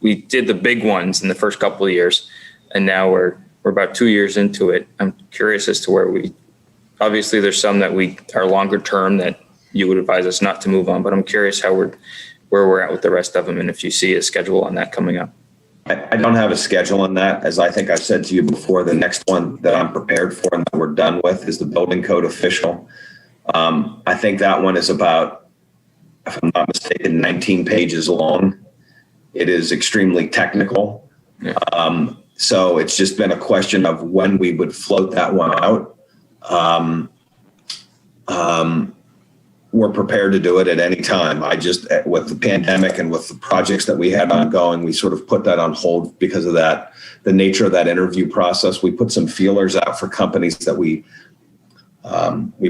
We did the big ones in the first couple of years, and now we're about 2 years into it. I'm curious as to where obviously there's some that we are longer term that you would advise us not to move on, but I'm curious where we're at with the rest of them, and if you see a schedule on that coming up. I don't have a schedule on that. As I think I've said to you before, the next one that I'm prepared for and that we're done with is the building code official. I think that one is about, if I'm not mistaken, 19 pages long. It is extremely technical. Yeah. So it's just been a question of when we would float that one out. We're prepared to do it at any time. With the pandemic and with the projects that we had ongoing, we sort of put that on hold because of that, the nature of that interview process. We put some feelers out for companies that we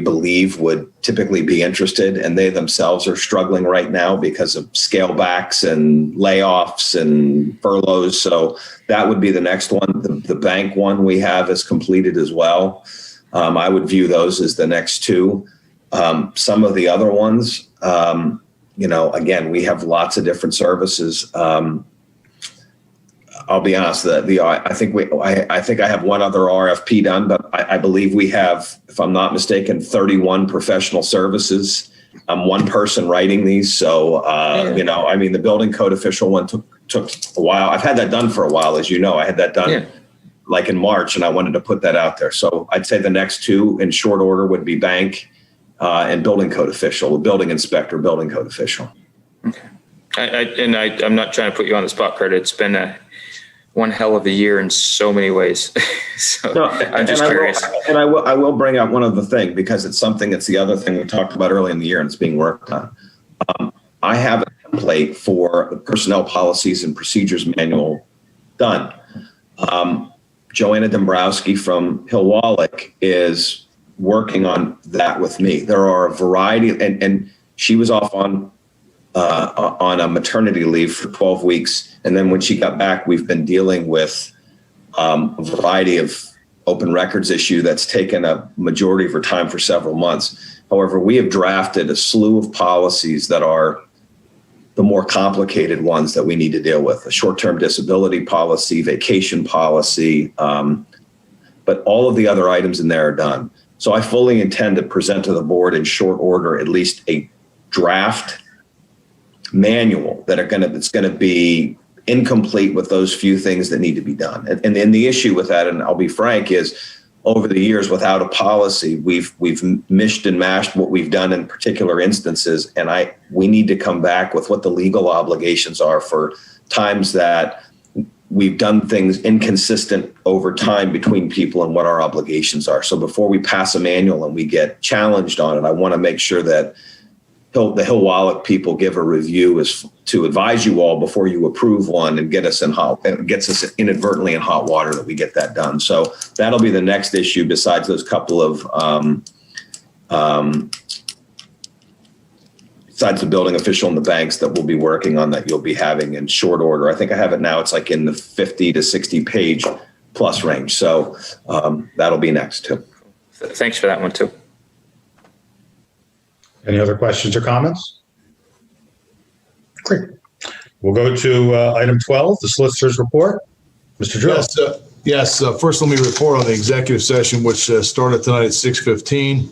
believe would typically be interested, and they themselves are struggling right now because of scale backs and layoffs and furloughs. So that would be the next one. The bank one we have is completed as well. I would view those as the next two. Some of the other ones, again, we have lots of different services. I'll be honest, I think I have one other RFP done, but I believe we have, if I'm not mistaken, 31 professional services. I'm one person writing these. So, the building code official one took a while. I've had that done for a while, as you know. I had that done like in March, and I wanted to put that out there. So I'd say the next two in short order would be bank and building code official, building inspector, building code official. Okay. I'm not trying to put you on the spot, Kurt. It's been one hell of a year in so many ways. I'm just curious. I will bring up one other thing, because it's something, it's the other thing we talked about early in the year and it's being worked on. I have a template for the personnel policies and procedures manual done. Joanna Dombrowski from Hillwallach is working on that with me. There are a variety, and she was off on a maternity leave for 12 weeks. And then when she got back, we've been dealing with a variety of open records issue that's taken a majority of her time for several months. However, we have drafted a slew of policies that are the more complicated ones that we need to deal with: a short-term disability policy, vacation policy, but all of the other items in there are done. So I fully intend to present to the board in short order at least a draft manual that's going to be incomplete with those few things that need to be done. And the issue with that, and I'll be frank, is over the years without a policy, we've mished and mashed what we've done in particular instances. And we need to come back with what the legal obligations are for times that we've done things inconsistent over time between people and what our obligations are. So before we pass a manual and we get challenged on it, I want to make sure that the Hillwallach people give a review as to advise you all before you approve one and gets us inadvertently in hot water that we get that done. So that'll be the next issue besides those couple of besides the building official and the banks that we'll be working on, that you'll be having in short order. I think I have it now. It's like in the 50 to 60 page plus range. So that'll be next too. Thanks for that one too. Any other questions or comments? Great. We'll go to item 12, the solicitor's report. Mr. Drill. Yes, Yes, first let me report on the executive session, which started tonight at 6:15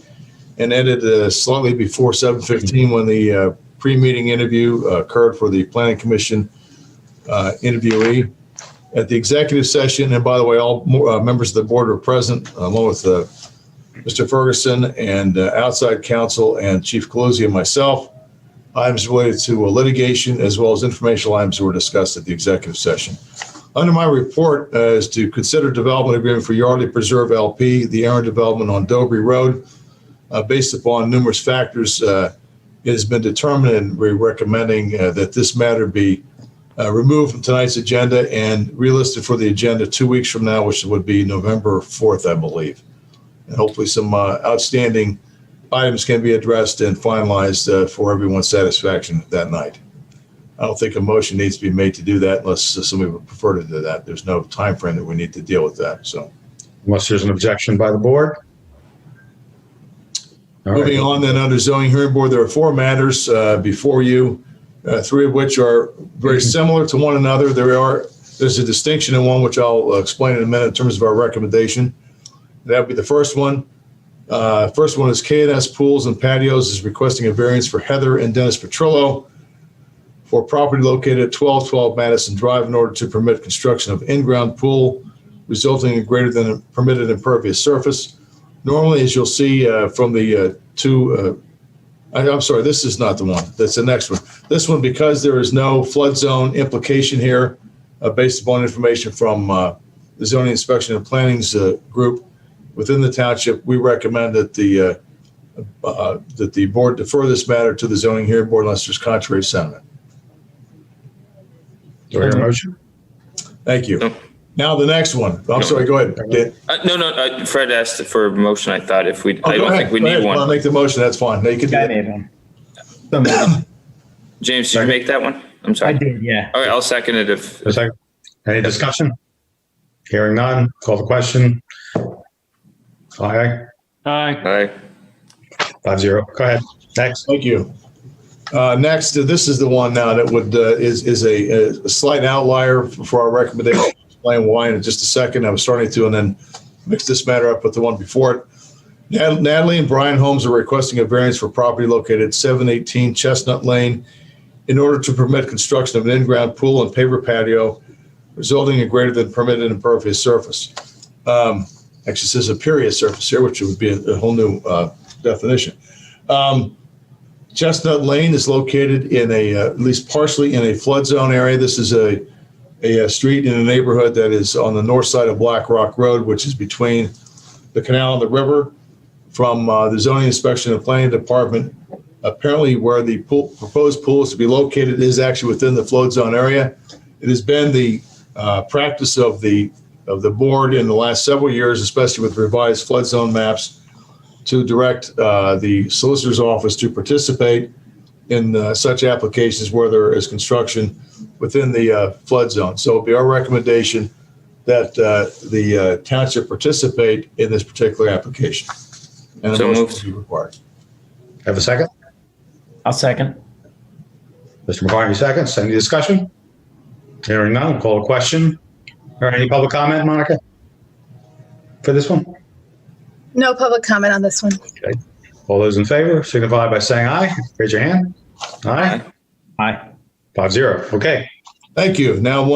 and ended slightly before 7:15 when the pre-meeting interview occurred for the Planning Commission interviewee. At the executive session, and by the way, all members of the board were present, along with Mr. Ferguson and outside counsel and Chief Coluzzi and myself. Items related to litigation as well as informational items were discussed at the executive session. Under my report is to consider development agreement for Yardley Preserve LP, the Aaron development on Dobry Road. Based upon numerous factors, it has been determined and we're recommending that this matter be removed from tonight's agenda and relisted for the agenda 2 weeks from now, which would be November 4th, I believe. And hopefully some outstanding items can be addressed and finalized for everyone's satisfaction that night. I don't think a motion needs to be made to do that unless somebody would prefer to do that. There's no time frame that we need to deal with that. So, Unless there's an objection by the board. All right. Moving on then, under zoning hearing board, there are 4 matters before you, 3 of which are very similar to one another. There's a distinction in one, which I'll explain in a minute in terms of our recommendation. That would be the first one. First one is K&S Pools and Patios is requesting a variance for Heather and Dennis Petrillo for property located at 1212 Madison Drive in order to permit construction of in-ground pool resulting in greater than a permitted impervious surface. Normally, as you'll see from the I'm sorry, this is not the one. That's the next one. This one, because there is no flood zone implication here, based upon information from the Zoning Inspection and Planning's group within the township, we recommend that the board defer this matter to the zoning hearing board unless there's contrary sentiment. Do I hear a motion? Thank you. Now the next one. I'm sorry, go ahead, Dan. No, Fred asked for a motion. I thought if we, I Go don't ahead, think we go ahead. need one. I'll make the motion. That's fine. No, you can do it. James, did you make that one? I'm sorry. I did, yeah. All right, I'll second it if. A second. Any discussion? Hearing none, call the question. Aye. Aye. Aye. 5-0. Go ahead. Next. Thank you. Next, this is the one now that would is a slight outlier for our recommendation. I'll explain why in just a second. I was starting to and then mix this matter up with the one before it. Natalie and Brian Holmes are requesting a variance for property located at 718 Chestnut Lane in order to permit construction of an in-ground pool and paver patio resulting in greater than permitted impervious surface. Actually, it says a pervious surface here, which would be a whole new definition. Chestnut Lane is located in at least partially in a flood zone area. This is a street in a neighborhood that is on the north side of Black Rock Road, which is between the canal and the river. From the Zoning Inspection and Planning Department, apparently where the proposed pool is to be located is actually within the flood zone area. It has been the practice of the board in the last several years, especially with revised flood zone maps, to direct the solicitor's office to participate in such applications where there is construction within the flood zone. So it'll be our recommendation that the township participate in this particular application. And So a motion moved. will be required. Have a second? I'll second. Mr. McCartney seconds. Any discussion? Hearing none, call the question. Or any public comment, Monica? For this one? No public comment on this one. Okay. All those in favor signify by saying aye. Raise your hand. Aye. Aye. 5-0. Okay. Thank you. Now,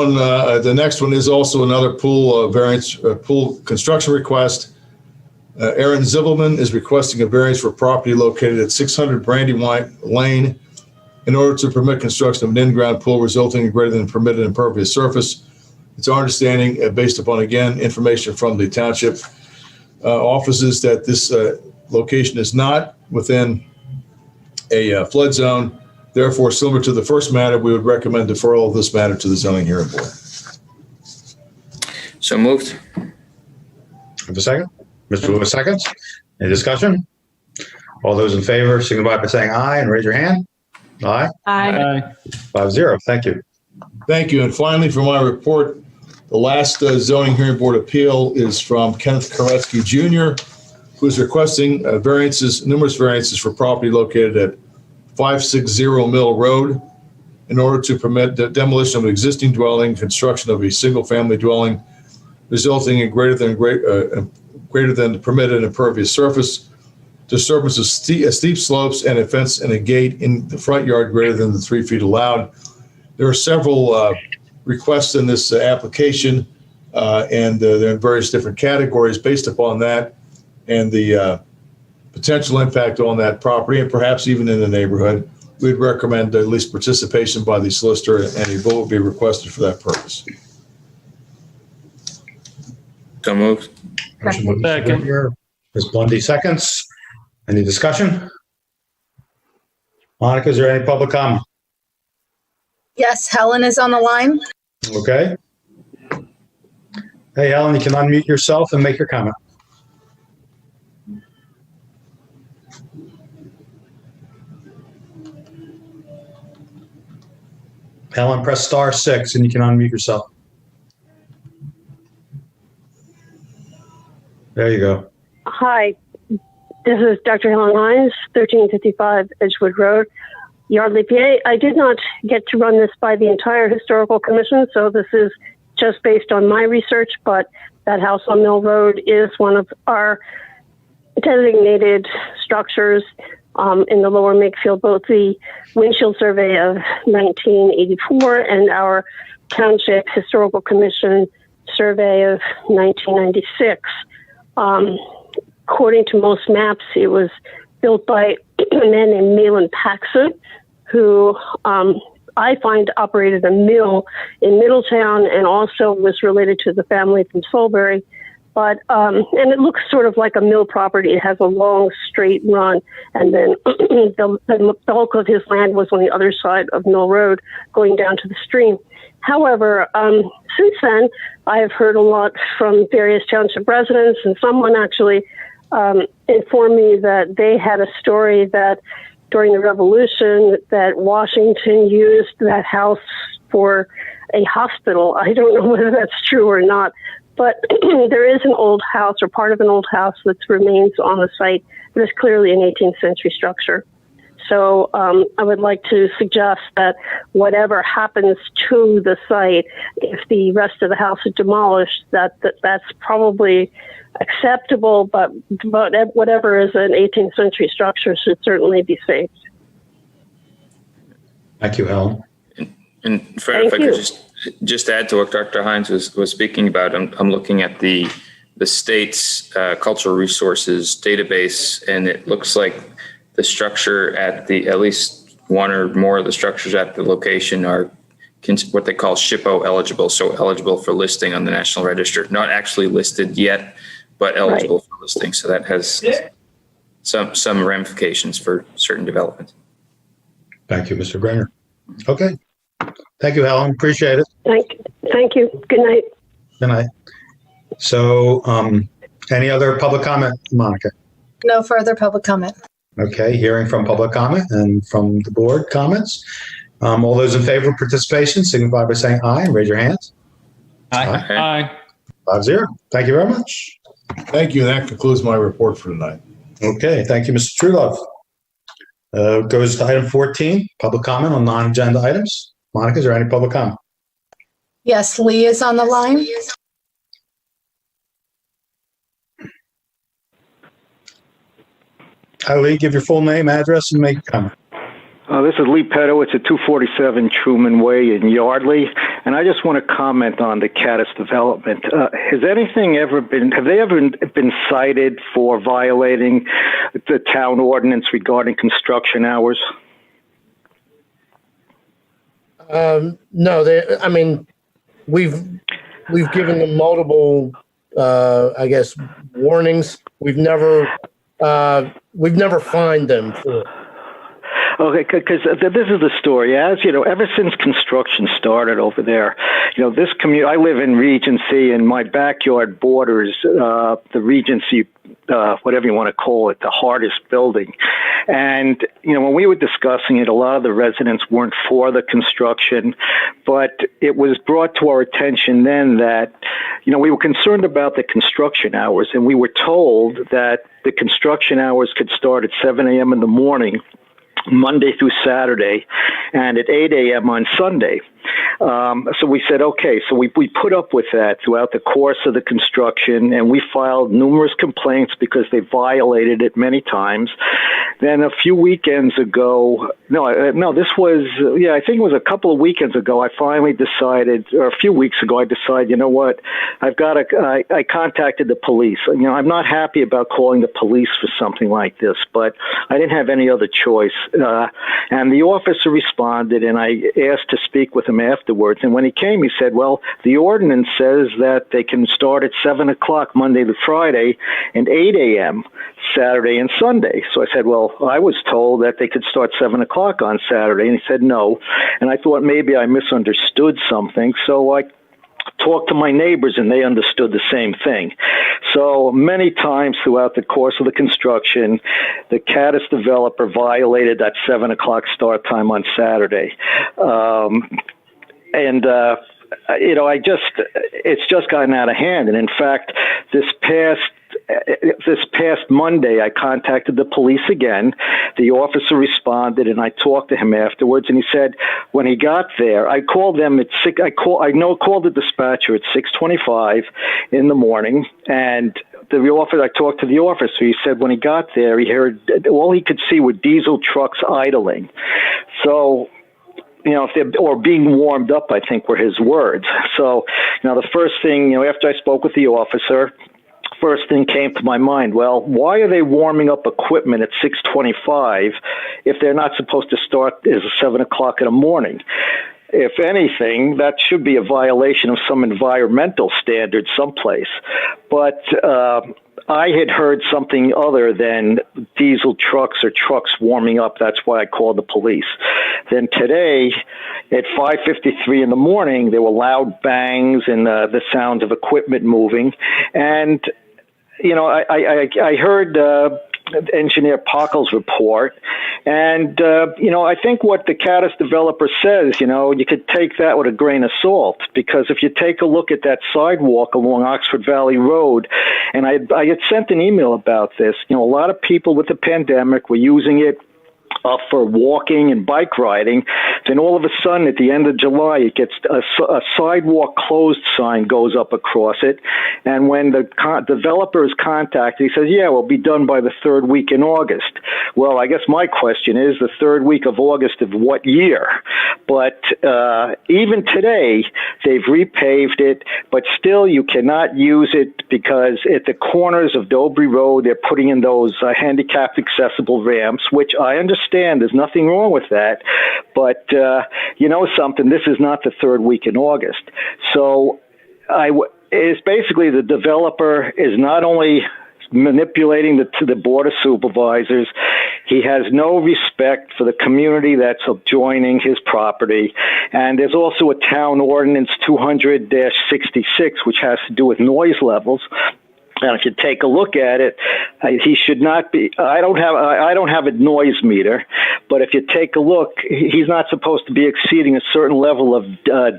the next one is also another pool variance, pool construction request. Aaron Zibelman is requesting a variance for property located at 600 Brandywine Lane in order to permit construction of an in-ground pool resulting in greater than permitted impervious surface. It's our understanding, based upon, again, information from the township offices, that this location is not within a flood zone. Therefore, similar to the first matter, we would recommend deferral of this matter to the zoning hearing board. So moved. Have a second? Mr. Lewis seconds. Any discussion? All those in favor signify by saying aye and raise your hand. Aye. Aye. Aye. 5-0. Thank you. Thank you. And finally, for my report, the last zoning hearing board appeal is from Kenneth Koretsky Jr., who is requesting numerous variances for property located at 560 Mill Road in order to permit the demolition of an existing dwelling, construction of a single-family dwelling resulting in greater than the permitted impervious surface, disturbance of steep slopes, and a fence and a gate in the front yard greater than the 3 feet allowed. There are several requests in this application, and they're in various different categories based upon that and the potential impact on that property and perhaps even in the neighborhood. We'd recommend at least participation by the solicitor, and a vote would be requested for that purpose. So moved. Motion by Mr. Second. Bridger. Ms. Bundy seconds. Any discussion? Monica, is there any public comment? Yes, Helen is on the line. Okay. Hey, Helen, you can unmute yourself and make your comment. Helen, press *6 and you can unmute yourself. There you go. Hi, this is Dr. Helen Hines, 1355 Edgewood Road, Yardley, PA. I did not get to run this by the entire Historical Commission, so this is just based on my research, but that house on Mill Road is one of our designated structures in the lower Makefield, both the windshield survey of 1984 and our Township Historical Commission survey of 1996. According to most maps, it was built by a man named Malin Paxson, who I find operated a mill in Middletown and also was related to the family from Solbury. But, and it looks sort of like a mill property. It has a long straight run. And then the bulk of his land was on the other side of Mill Road going down to the stream. However, since then, I have heard a lot from various township residents, and someone actually informed me that they had a story that during the Revolution that Washington used that house for a hospital. I don't know whether that's true or not, but there is an old house or part of an old house that remains on the site that is clearly an 18th century structure. So I would like to suggest that whatever happens to the site, if the rest of the house is demolished, that's probably acceptable, but whatever is an 18th century structure should certainly be saved. Thank you, Helen. And Fred, if I could just add to what Dr. Hines was speaking about, I'm looking at the state's cultural resources database, and it looks like the structure at least one or more of the structures at the location are what they call SHPO eligible, so eligible for listing on the National Register, not actually listed yet, but eligible for listing. So that has some ramifications for certain development. Thank you, Mr. Brenner. Okay. Thank you, Helen. Appreciate it. Thank you. Good night. Good night. So any other public comment, Monica? No further public comment. Okay, hearing from public comment and from the board comments. All those in favor of participation signify by saying aye and raise your hands. Aye. 5-0. Thank you very much. Thank you. That concludes my report for tonight. Okay, thank you, Mr. Truelove. Goes to item 14, public comment on non-agenda items. Monica, is there any public comment? Yes, Lee is on the line. Hi, Lee, give your full name, address, and make a comment. This is Lee Petto. It's at 247 Truman Way in Yardley. And I just want to comment on the Caddis development. Have they ever been cited for violating the town ordinance regarding construction hours? No, we've given them multiple, warnings. We've never fined them for it. Okay, because this is the story. As you know, ever since construction started over there, this community, I live in Regency, and my backyard borders the Regency, whatever you want to call it, the hardest building. And, when we were discussing it, a lot of the residents weren't for the construction, but it was brought to our attention then that, we were concerned about the construction hours, and we were told that the construction hours could start at 7 a.m. in the morning, Monday through Saturday, and at 8 a.m. on Sunday. So we said, okay, so we put up with that throughout the course of the construction, and we filed numerous complaints because they violated it many times. Then a few weekends ago, I think it was a couple of weekends ago, I finally decided, or a few weeks ago, I decided, you know what, I contacted the police. You know, I'm not happy about calling the police for something like this, but I didn't have any other choice. And the officer responded, and I asked to speak with him afterwards. And when he came, he said, well, the ordinance says that they can start at 7 o'clock Monday to Friday and 8 a.m. Saturday and Sunday. So I said, well, I was told that they could start 7 o'clock on Saturday. And he said, no. And I thought maybe I misunderstood something. So I talked to my neighbors, and they understood the same thing. So many times throughout the course of the construction, the Caddis developer violated that 7 o'clock start time on Saturday. It's just gotten out of hand. And in fact, this past Monday, I contacted the police again. The officer responded, and I talked to him afterwards. And he said, when he got there, I called them at called the dispatcher at 6:25 in the morning, and I talked to the officer. He said when he got there, he heard all he could see were diesel trucks idling. So, you know, or being warmed up, I think were his words. So, you know, the first thing, you know, after I spoke with the officer, first thing came to my mind, well, why are they warming up equipment at 6:25 if they're not supposed to start at 7 o'clock in the morning? If anything, that should be a violation of some environmental standards someplace. But I had heard something other than diesel trucks or trucks warming up. That's why I called the police. Then today, at 5:53 in the morning, there were loud bangs and the sound of equipment moving. And, you know, I heard Engineer Pockel's report. And, you know, I think what the Caddis developer says, you know, you could take that with a grain of salt, because if you take a look at that sidewalk along Oxford Valley Road, and I had sent an email about this, you know, a lot of people with the pandemic were using it for walking and bike riding. Then all of a sudden, at the end of July, it gets a sidewalk closed sign goes up across it. And when the developer is contacted, he says, yeah, we'll be done by the third week in August. Well, I guess my question is the third week of August of what year? But even today, they've repaved it, but still you cannot use it because at the corners of Dobry Road, they're putting in those handicapped accessible ramps, which I understand there's nothing wrong with that. But you know something, this is not the third week in August. So it's basically the developer is not only manipulating the Board of Supervisors, he has no respect for the community that's adjoining his property. And there's also a town ordinance 200-66, which has to do with noise levels. And if you take a look at it, he should not be. I don't have a noise meter, but if you take a look, he's not supposed to be exceeding a certain level of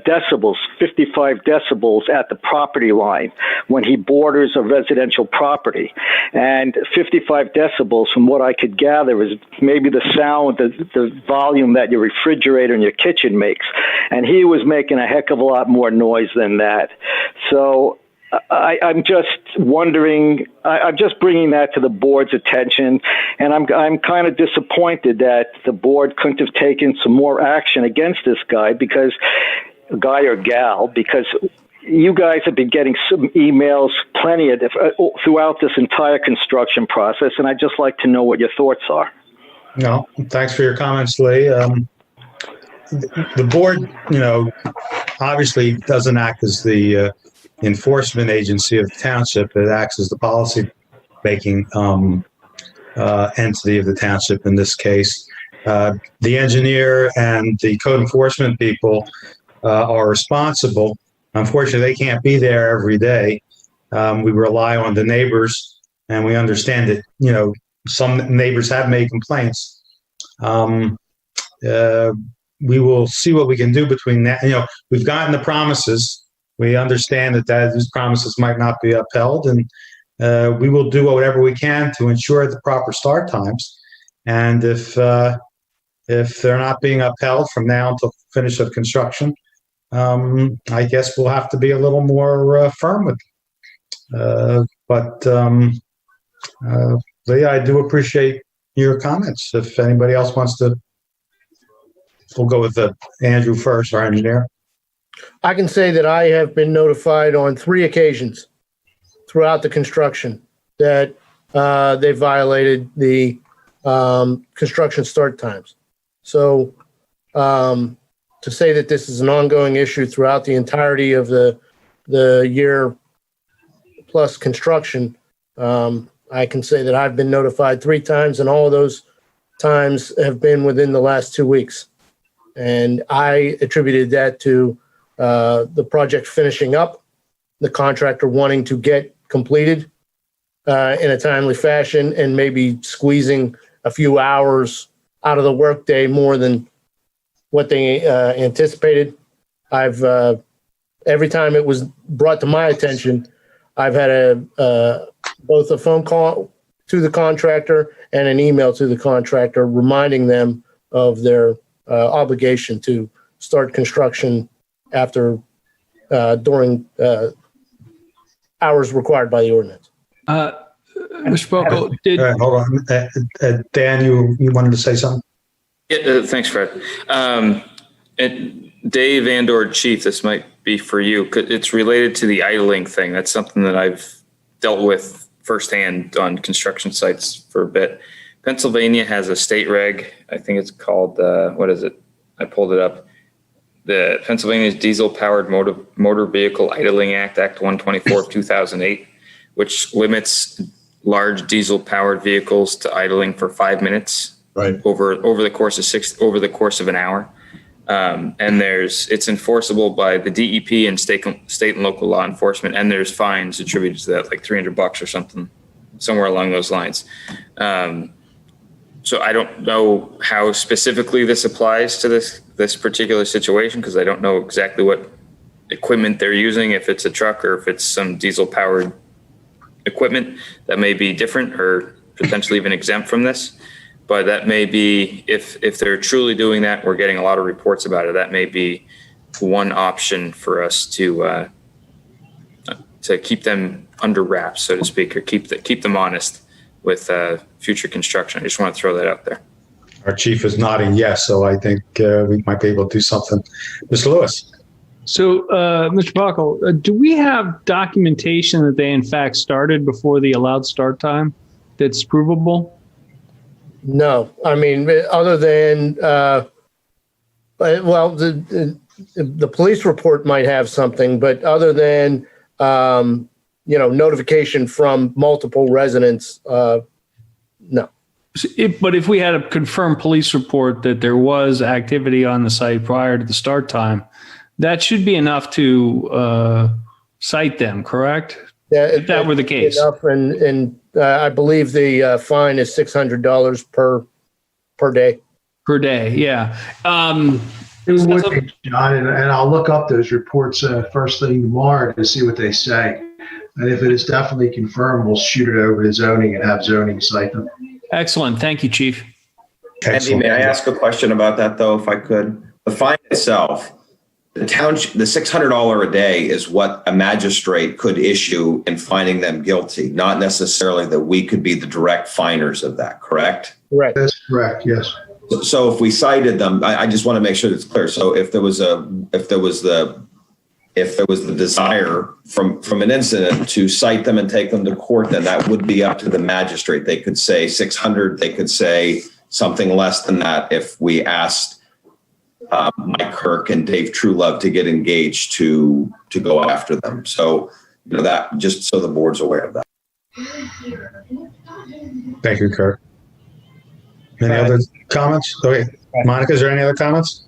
decibels, 55 decibels at the property line when he borders a residential property. And 55 decibels, from what I could gather, is maybe the sound, the volume that your refrigerator in your kitchen makes. And he was making a heck of a lot more noise than that. So I'm just wondering, I'm just bringing that to the board's attention, and I'm kind of disappointed that the board couldn't have taken some more action against this guy or gal, because you guys have been getting some emails, plenty of throughout this entire construction process, and I'd just like to know what your thoughts are. No, thanks for your comments, Lee. The board, you know, obviously doesn't act as the enforcement agency of the township. It acts as the policy-making entity of the township in this case. The engineer and the code enforcement people are responsible. Unfortunately, they can't be there every day. We rely on the neighbors, and we understand that, you know, some neighbors have made complaints. We will see what we can do between that. You know, we've gotten the promises. We understand that these promises might not be upheld, and we will do whatever we can to ensure the proper start times. And if they're not being upheld from now until finish of construction, I guess we'll have to be a little more firm with. But yeah, I do appreciate your comments. If anybody else wants to, we'll go with Andrew first, our engineer. I can say that I have been notified on 3 occasions throughout the construction that they violated the construction start times. So to say that this is an ongoing issue throughout the entirety of the year plus construction, I can say that I've been notified 3 times, and all of those times have been within the last 2 weeks. And I attributed that to the project finishing up, the contractor wanting to get completed in a timely fashion, and maybe squeezing a few hours out of the workday more than what they anticipated. I've every time it was brought to my attention, I've had both a phone call to the contractor and an email to the contractor reminding them of their obligation to start construction after during hours required by the ordinance. Mr. Poco, hold on. Dan, you wanted to say something? Yeah, thanks, Fred. And Dave and/or Chief, this might be for you. It's related to the idling thing. That's something that I've dealt with firsthand on construction sites for a bit. Pennsylvania has a state reg. I think it's called, what is it? I pulled it up. The Pennsylvania's Diesel-Powered Motor Vehicle Idling Act, Act 124 of 2008, which limits large diesel-powered vehicles to idling for 5 minutes over the course of an hour. And it's enforceable by the DEP and state and local law enforcement, and there's fines attributed to that, like $300 or something, somewhere along those lines. So I don't know how specifically this applies to this particular situation, because I don't know exactly what equipment they're using, if it's a truck or if it's some diesel-powered equipment. That may be different or potentially even exempt from this. But that may be, if they're truly doing that, we're getting a lot of reports about it, that may be one option for us to keep them under wraps, so to speak, or keep them honest with future construction. I just want to throw that out there. Our chief is nodding yes, so I think we might be able to do something. Mr. Lewis. So, Mr. Paco, do we have documentation that they in fact started before the allowed start time that's provable? No, I mean, other than, well, the police report might have something, but other than, notification from multiple residents, no. But if we had a confirmed police report that there was activity on the site prior to the start time, that should be enough to cite them, correct? Yeah, if that were the case. Enough, and I believe the fine is $600 per day. Per day, yeah. It would be, John, and I'll look up those reports first thing tomorrow to see what they say. And if it is definitely confirmed, we'll shoot it over to zoning and have zoning cite them. Excellent. Thank you, Chief. Andy, may I ask a question about that, though, if I could? The fine itself, the $600 a day is what a magistrate could issue in finding them guilty, not necessarily that we could be the direct finers of that, correct? Correct. That's correct, yes. So if we cited them, I just want to make sure it's clear. So if there was the desire from an incident to cite them and take them to court, then that would be up to the magistrate. They could say 600, they could say something less than that if we asked Mike Kirk and Dave Truelove to get engaged to go after them. So, that just so the board's aware of that. Thank you, Kirk. Any other comments? Okay. Monica, is there any other comments?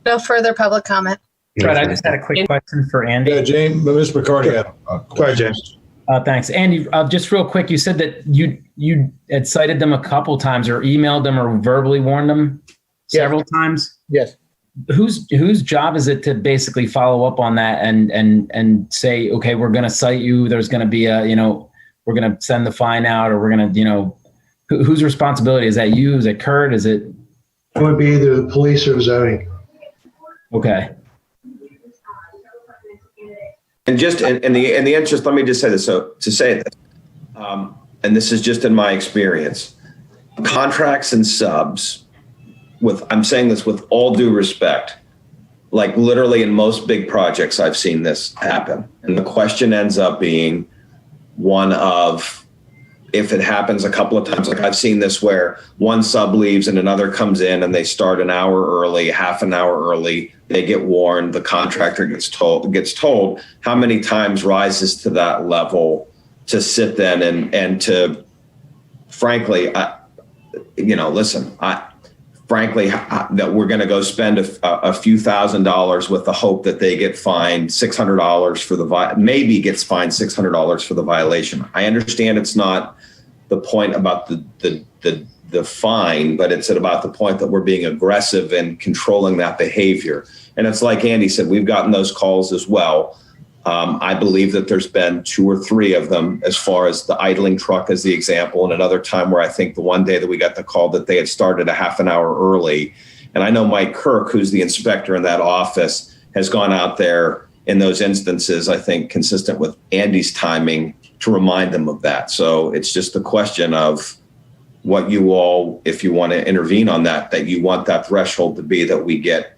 No further public comment. Fred, I just had a quick question for Andy. Yeah, James, Ms. McCarty. Go ahead, James. Thanks. Andy, just real quick, you said that you had cited them a couple times or emailed them or verbally warned them several times? Yes. Whose job is it to basically follow up on that and say, okay, we're going to cite you. There's going to be we're going to send the fine out, or we're going to, whose responsibility is that? You? Is it Kurt? Is it? It would be either the police or zoning. Okay. And just in the interest, let me just say this. So to say this, and this is just in my experience, contracts and subs, I'm saying this with all due respect, like literally in most big projects, I've seen this happen. And the question ends up being one of, if it happens a couple of times, like I've seen this where one sub leaves and another comes in and they start an hour early, half an hour early, they get warned, the contractor gets told, how many times rises to that level to sit then and to, frankly, frankly, that we're going to go spend a few $1,000s with the hope that they get fined $600 for maybe gets fined $600 for the violation. I understand it's not the point about the fine, but it's about the point that we're being aggressive in controlling that behavior. And it's like Andy said, we've gotten those calls as well. I believe that there's been 2 or 3 of them, as far as the idling truck as the example, and another time where I think the one day that we got the call that they had started a half an hour early. And I know Mike Kirk, who's the inspector in that office, has gone out there in those instances, I think consistent with Andy's timing, to remind them of that. So it's just a question of what you all, if you want to intervene on that you want that threshold to be that we get,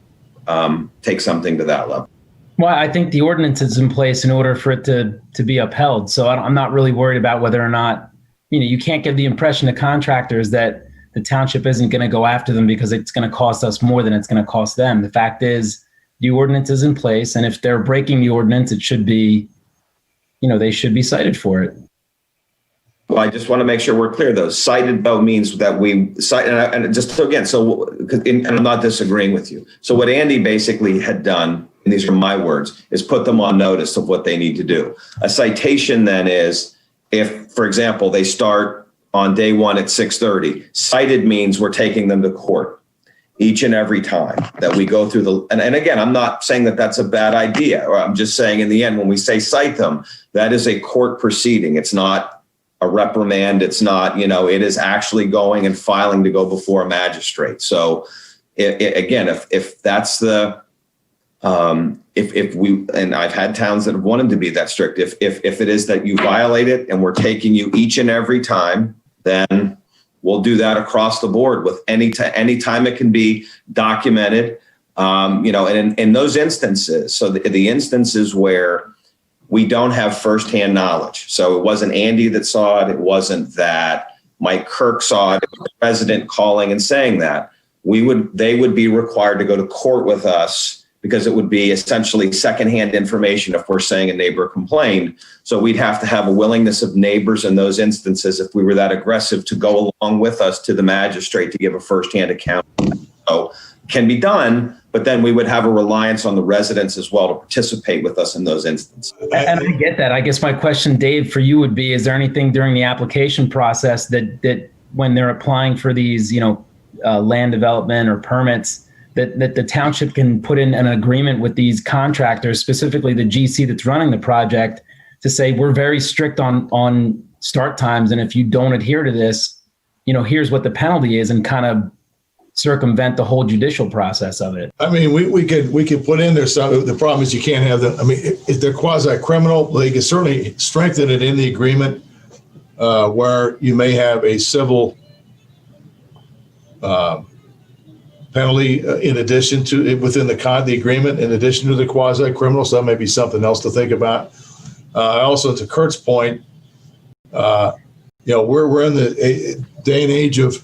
take something to that level. Well, I think the ordinance is in place in order for it to be upheld. So I'm not really worried about whether or not, you can't give the impression to contractors that the township isn't going to go after them because it's going to cost us more than it's going to cost them. The fact is the ordinance is in place. And if they're breaking the ordinance, it should be, they should be cited for it. Well, I just want to make sure we're clear, though. Cited, though, means that we cite, and just so again, and I'm not disagreeing with you. So what Andy basically had done, and these are my words, is put them on notice of what they need to do. A citation then is if, for example, they start on day 1 at 6:30. Cited means we're taking them to court each and every time that we go through and again, I'm not saying that that's a bad idea, or I'm just saying in the end, when we say cite them, that is a court proceeding. It's not a reprimand. It's not, it is actually going and filing to go before a magistrate. So again, if that's the, if we, and I've had towns that have wanted to be that strict, if it is that you violate it and we're taking you each and every time, then we'll do that across the board with any time it can be documented, and in those instances, so the instances where we don't have firsthand knowledge. So it wasn't Andy that saw it. It wasn't that Mike Kirk saw it. It was the resident calling and saying that they would be required to go to court with us, because it would be essentially secondhand information if we're saying a neighbor complained. So we'd have to have a willingness of neighbors in those instances, if we were that aggressive, to go along with us to the magistrate to give a firsthand account. So it can be done, but then we would have a reliance on the residents as well to participate with us in those instances. And I get that. I guess my question, Dave, for you would be, is there anything during the application process that when they're applying for these, land development or permits, that the township can put in an agreement with these contractors, specifically the GC that's running the project, to say, we're very strict on start times, and if you don't adhere to this, here's what the penalty is, and kind of circumvent the whole judicial process of it. I mean, we could put in there some. The problem is you can't have them. I mean, if they're quasi-criminal, they can certainly strengthen it in the agreement, where you may have a civil penalty in addition to within the agreement, in addition to the quasi-criminal. So that may be something else to think about. Also, to Kurt's point, we're in the day and age of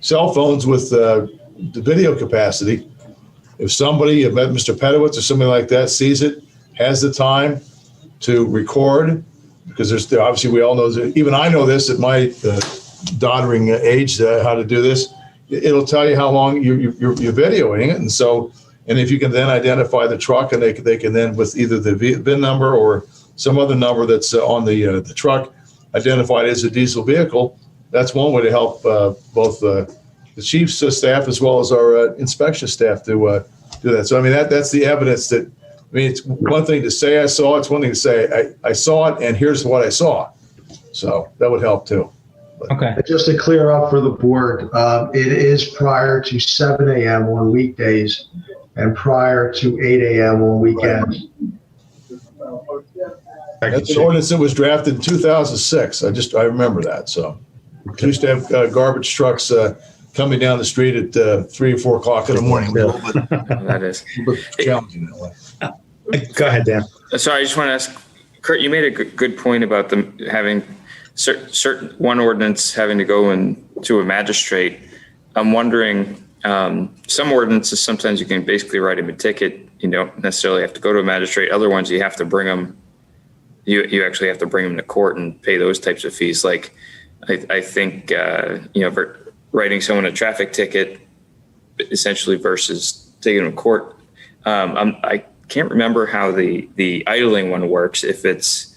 cell phones with the video capacity. If somebody, if Mr. Pedowitz or somebody like that sees it, has the time to record, because there's obviously, we all know, even I know this at my doddering age, how to do this. It'll tell you how long you're videoing it. And so, and if you can then identify the truck, and they can then, with either the VIN number or some other number that's on the truck, identified as a diesel vehicle, that's one way to help both the chief's staff as well as our inspection staff to do that. So, I mean, that's the evidence that, it's one thing to say I saw, it's one thing to say I saw it and here's what I saw. So that would help too. Okay. Just to clear up for the board, it is prior to 7 a.m. on weekdays and prior to 8 a.m. on weekends. Thank you, That's an Chief. ordinance that was drafted in 2006. I remember that. So we used to have garbage trucks coming down the street at 3 or 4 o'clock in the morning. A little bit, That is. a little bit challenging that way. Go ahead, Dan. Sorry, I just want to ask, Kurt, you made a good point about them having certain one ordinance having to go to a magistrate. I'm wondering, some ordinances, sometimes you can basically write them a ticket. You don't necessarily have to go to a magistrate. Other ones, you have to bring them. You actually have to bring them to court and pay those types of fees. Like, I think, for writing someone a traffic ticket, essentially, versus taking them to court. I can't remember how the idling one works. If it's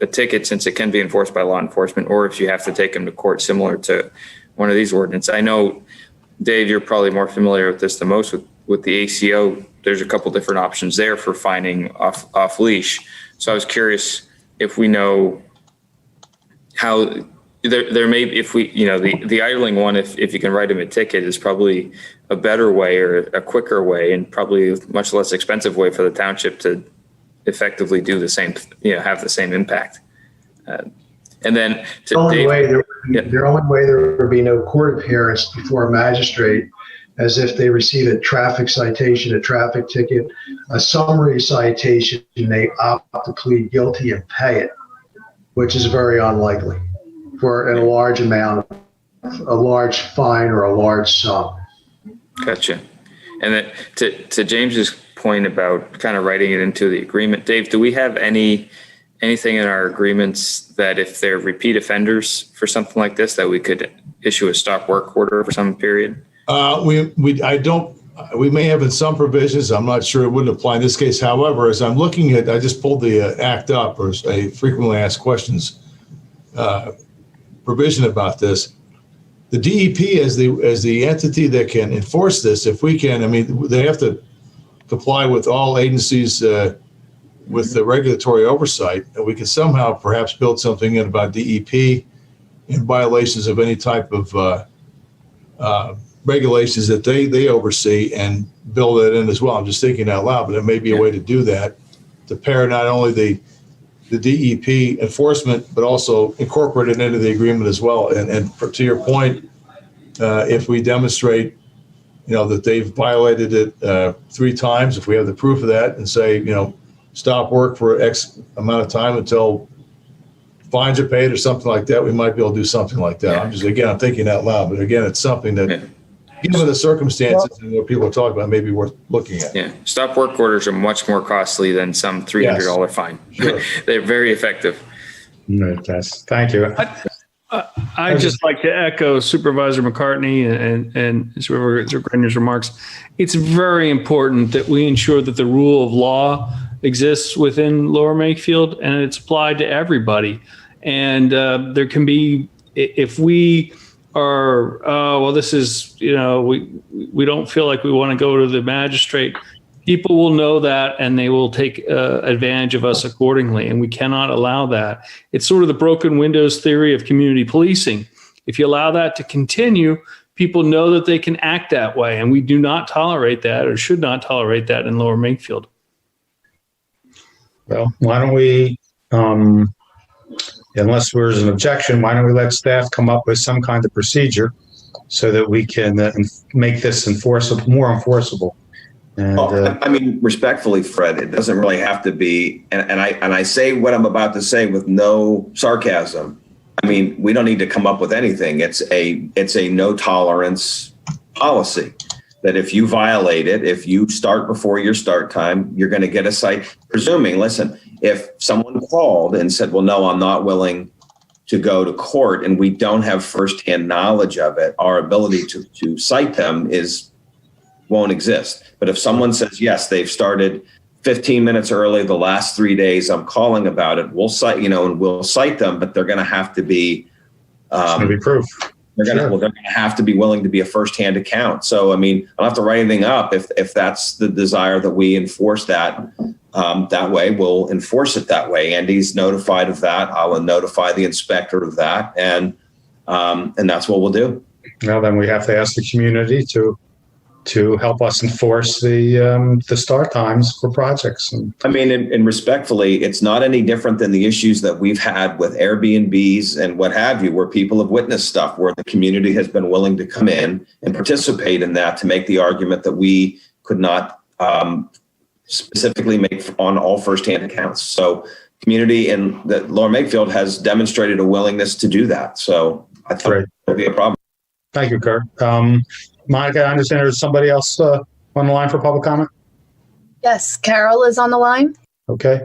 a ticket, since it can be enforced by law enforcement, or if you have to take them to court, similar to one of these ordinances. I know, Dave, you're probably more familiar with this than most. With the ACO, there's a couple different options there for fining off leash. So I was curious if we know how there may be, if we, the idling one, if you can write them a ticket, is probably a better way or a quicker way, and probably a much less expensive way for the township to effectively do the same, have the same impact. And then The only way there would be no court appearance before a magistrate, as if they receive a traffic citation, a traffic ticket, a summary citation, and they opt to plead guilty and pay it, which is very unlikely for a large amount, a large fine or a large sum. Gotcha. And then to James's point about kind of writing it into the agreement, Dave, do we have anything in our agreements that if they're repeat offenders for something like this, that we could issue a stop work order for some period? We may have in some provisions. I'm not sure it wouldn't apply in this case. However, as I'm looking at, I just pulled the act up, or a frequently asked questions provision about this. The DEP as the entity that can enforce this, if we can, they have to comply with all agencies with the regulatory oversight, and we can somehow perhaps build something in about DEP in violations of any type of regulations that they oversee, and build that in as well. I'm just thinking out loud, but it may be a way to do that, to pair not only the DEP enforcement, but also incorporate it into the agreement as well. And to your point, if we demonstrate, that they've violated it 3 times, if we have the proof of that, and say, stop work for X amount of time until fines are paid or something like that, we might be able to do something like that. Yeah. I'm thinking out loud, but again, it's something that, given the circumstances and what people are talking about, may be worth looking at. Yeah. Stop work orders are much more costly than some $300 fine. Sure. They're very effective. Yes. Thank you. I'd just like to echo Supervisor McCartney and Supervisor Grenier's remarks. It's very important that we ensure that the rule of law exists within Lower Makefield and it's applied to everybody. And there can be, if we are, this is, we don't feel like we want to go to the magistrate, people will know that and they will take advantage of us accordingly. And we cannot allow that. It's sort of the broken windows theory of community policing. If you allow that to continue, people know that they can act that way. And we do not tolerate that, or should not tolerate that in Lower Makefield. Well, why don't we, unless there's an objection, why don't we let staff come up with some kind of procedure so that we can make this more enforceable? And, respectfully, Fred, it doesn't really have to be, and I say what I'm about to say with no sarcasm. We don't need to come up with anything. It's a no tolerance policy. That if you violate it, if you start before your start time, you're going to get a cite. Presuming, listen, if someone called and said, well, no, I'm not willing to go to court, and we don't have firsthand knowledge of it, our ability to cite them won't exist. But if someone says, yes, they've started 15 minutes early the last 3 days, I'm calling about it, we'll cite, and we'll cite them, but they're going to have to be proof. They're going to have to be willing to be a firsthand account. So, I don't have to write anything up. If that's the desire that we enforce that way, we'll enforce it that way. Andy's notified of that. I'll notify the inspector of that. And that's what we'll do. Well, then we have to ask the community to to help us enforce the start times for projects. And I mean, and respectfully, it's not any different than the issues that we've had with Airbnbs and what have you, where people have witnessed stuff where the community has been willing to come in and participate in that to make the argument that we could not specifically make on all firsthand accounts. So community and that Lower Makefield has demonstrated a willingness to do that. So I thought it would be a problem. Thank you, Kurt. Monica, I understand there's somebody else on the line for public comment? Yes, Carol is on the line. Okay.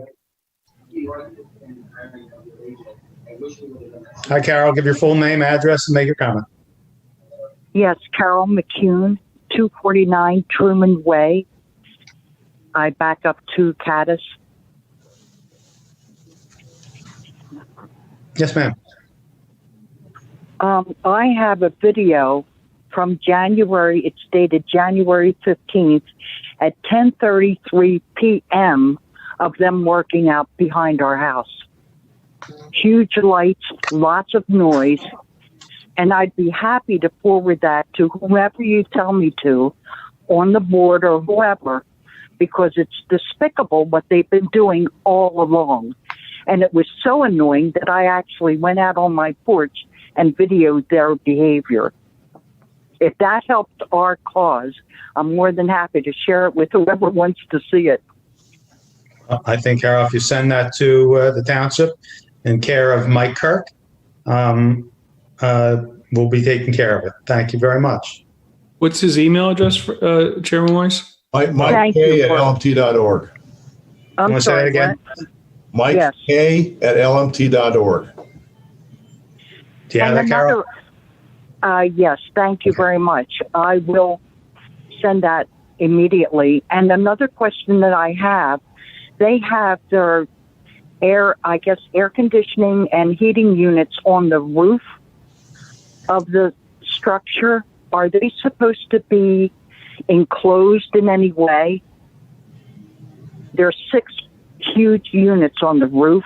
Hi, Carol. Give your full name, address, and make your comment. Yes, Carol McCune, 249 Truman Way. I back up to Caddis. Yes, ma'am. I have a video from January. It's dated January 15th at 10:33 p.m. of them working out behind our house. Huge lights, lots of noise, and I'd be happy to forward that to whoever you tell me to on the board or whoever, because it's despicable what they've been doing all along. And it was so annoying that I actually went out on my porch and videoed their behavior. If that helped our cause, I'm more than happy to share it with whoever wants to see it. I think, Carol, if you send that to the township in care of Mike Kirk, we'll be taking care of it. Thank you very much. What's his email address, Chairman Weiss? Mike K at lmt.org. I'm Say it again? Mike K at lmt.org. Do you have that, Carol? Yes, thank you very much. I will send that immediately. And another question that I have, they have their air conditioning and heating units on the roof of the structure. Are they supposed to be enclosed in any way? There's 6 huge units on the roof.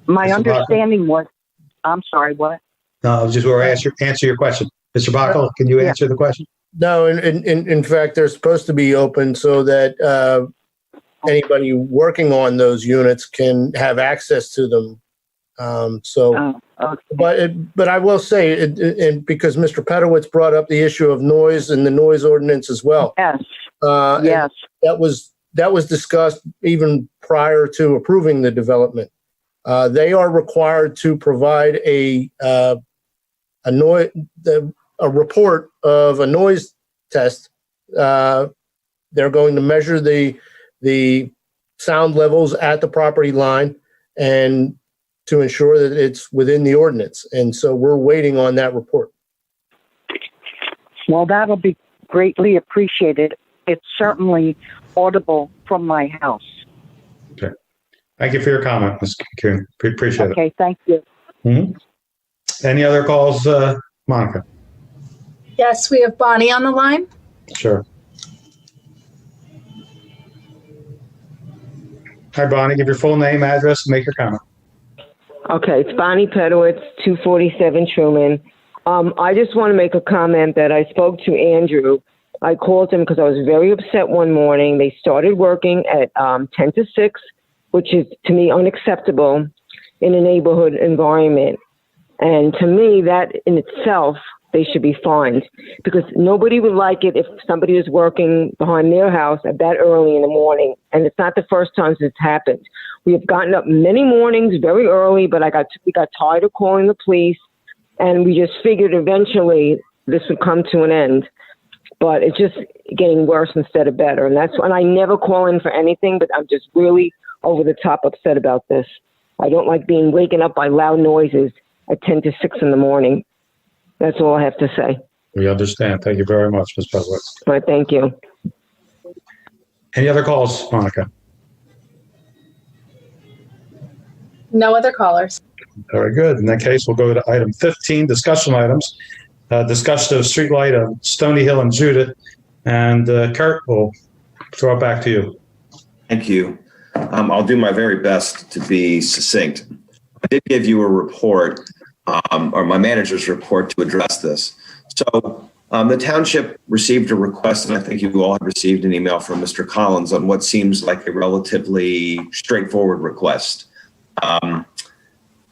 My understanding was, I'm sorry, what? No, I was just going to answer your question. Mr. Backel, can you answer the question? No, in fact, they're supposed to be open so that anybody working on those units can have access to them. Okay. But I will say, and because Mr. Pedowitz brought up the issue of noise and the noise ordinance as well. Yes. Yes. That was discussed even prior to approving the development. They are required to provide a report of a noise test. They're going to measure the sound levels at the property line and to ensure that it's within the ordinance. And so we're waiting on that report. Well, that'll be greatly appreciated. It's certainly audible from my house. Okay. Thank you for your comment, Ms. Kuhn. Appreciate it. Okay, thank you. Mm-hmm. Any other calls, Monica? Yes, we have Bonnie on the line. Sure. Hi, Bonnie. Give your full name, address, and make your comment. Okay, it's Bonnie Pedowitz, 247 Truman. I just want to make a comment that I spoke to Andrew. I called him because I was very upset one morning. They started working at 10 to 6, which is, to me, unacceptable in a neighborhood environment. And to me, that in itself, they should be fined, because nobody would like it if somebody was working behind their house at that early in the morning. And it's not the first time it's happened. We have gotten up many mornings very early, but we got tired of calling the police, and we just figured eventually this would come to an end. But it's just getting worse instead of better. And I never call in for anything, but I'm just really over the top upset about this. I don't like being waken up by loud noises at 10 to 6 in the morning. That's all I have to say. We understand. Thank you very much, Ms. Pedowitz. All right, thank you. Any other calls, Monica? No other callers. Very good. In that case, we'll go to item 15, discussion items. Discussion of streetlight on Stony Hill and Judith. And Kurt, we'll throw it back to you. Thank you. I'll do my very best to be succinct. I did give you a report, or my manager's report, to address this. So The township received a request, and I think you all have received an email from Mr. Collins on what seems like a relatively straightforward request.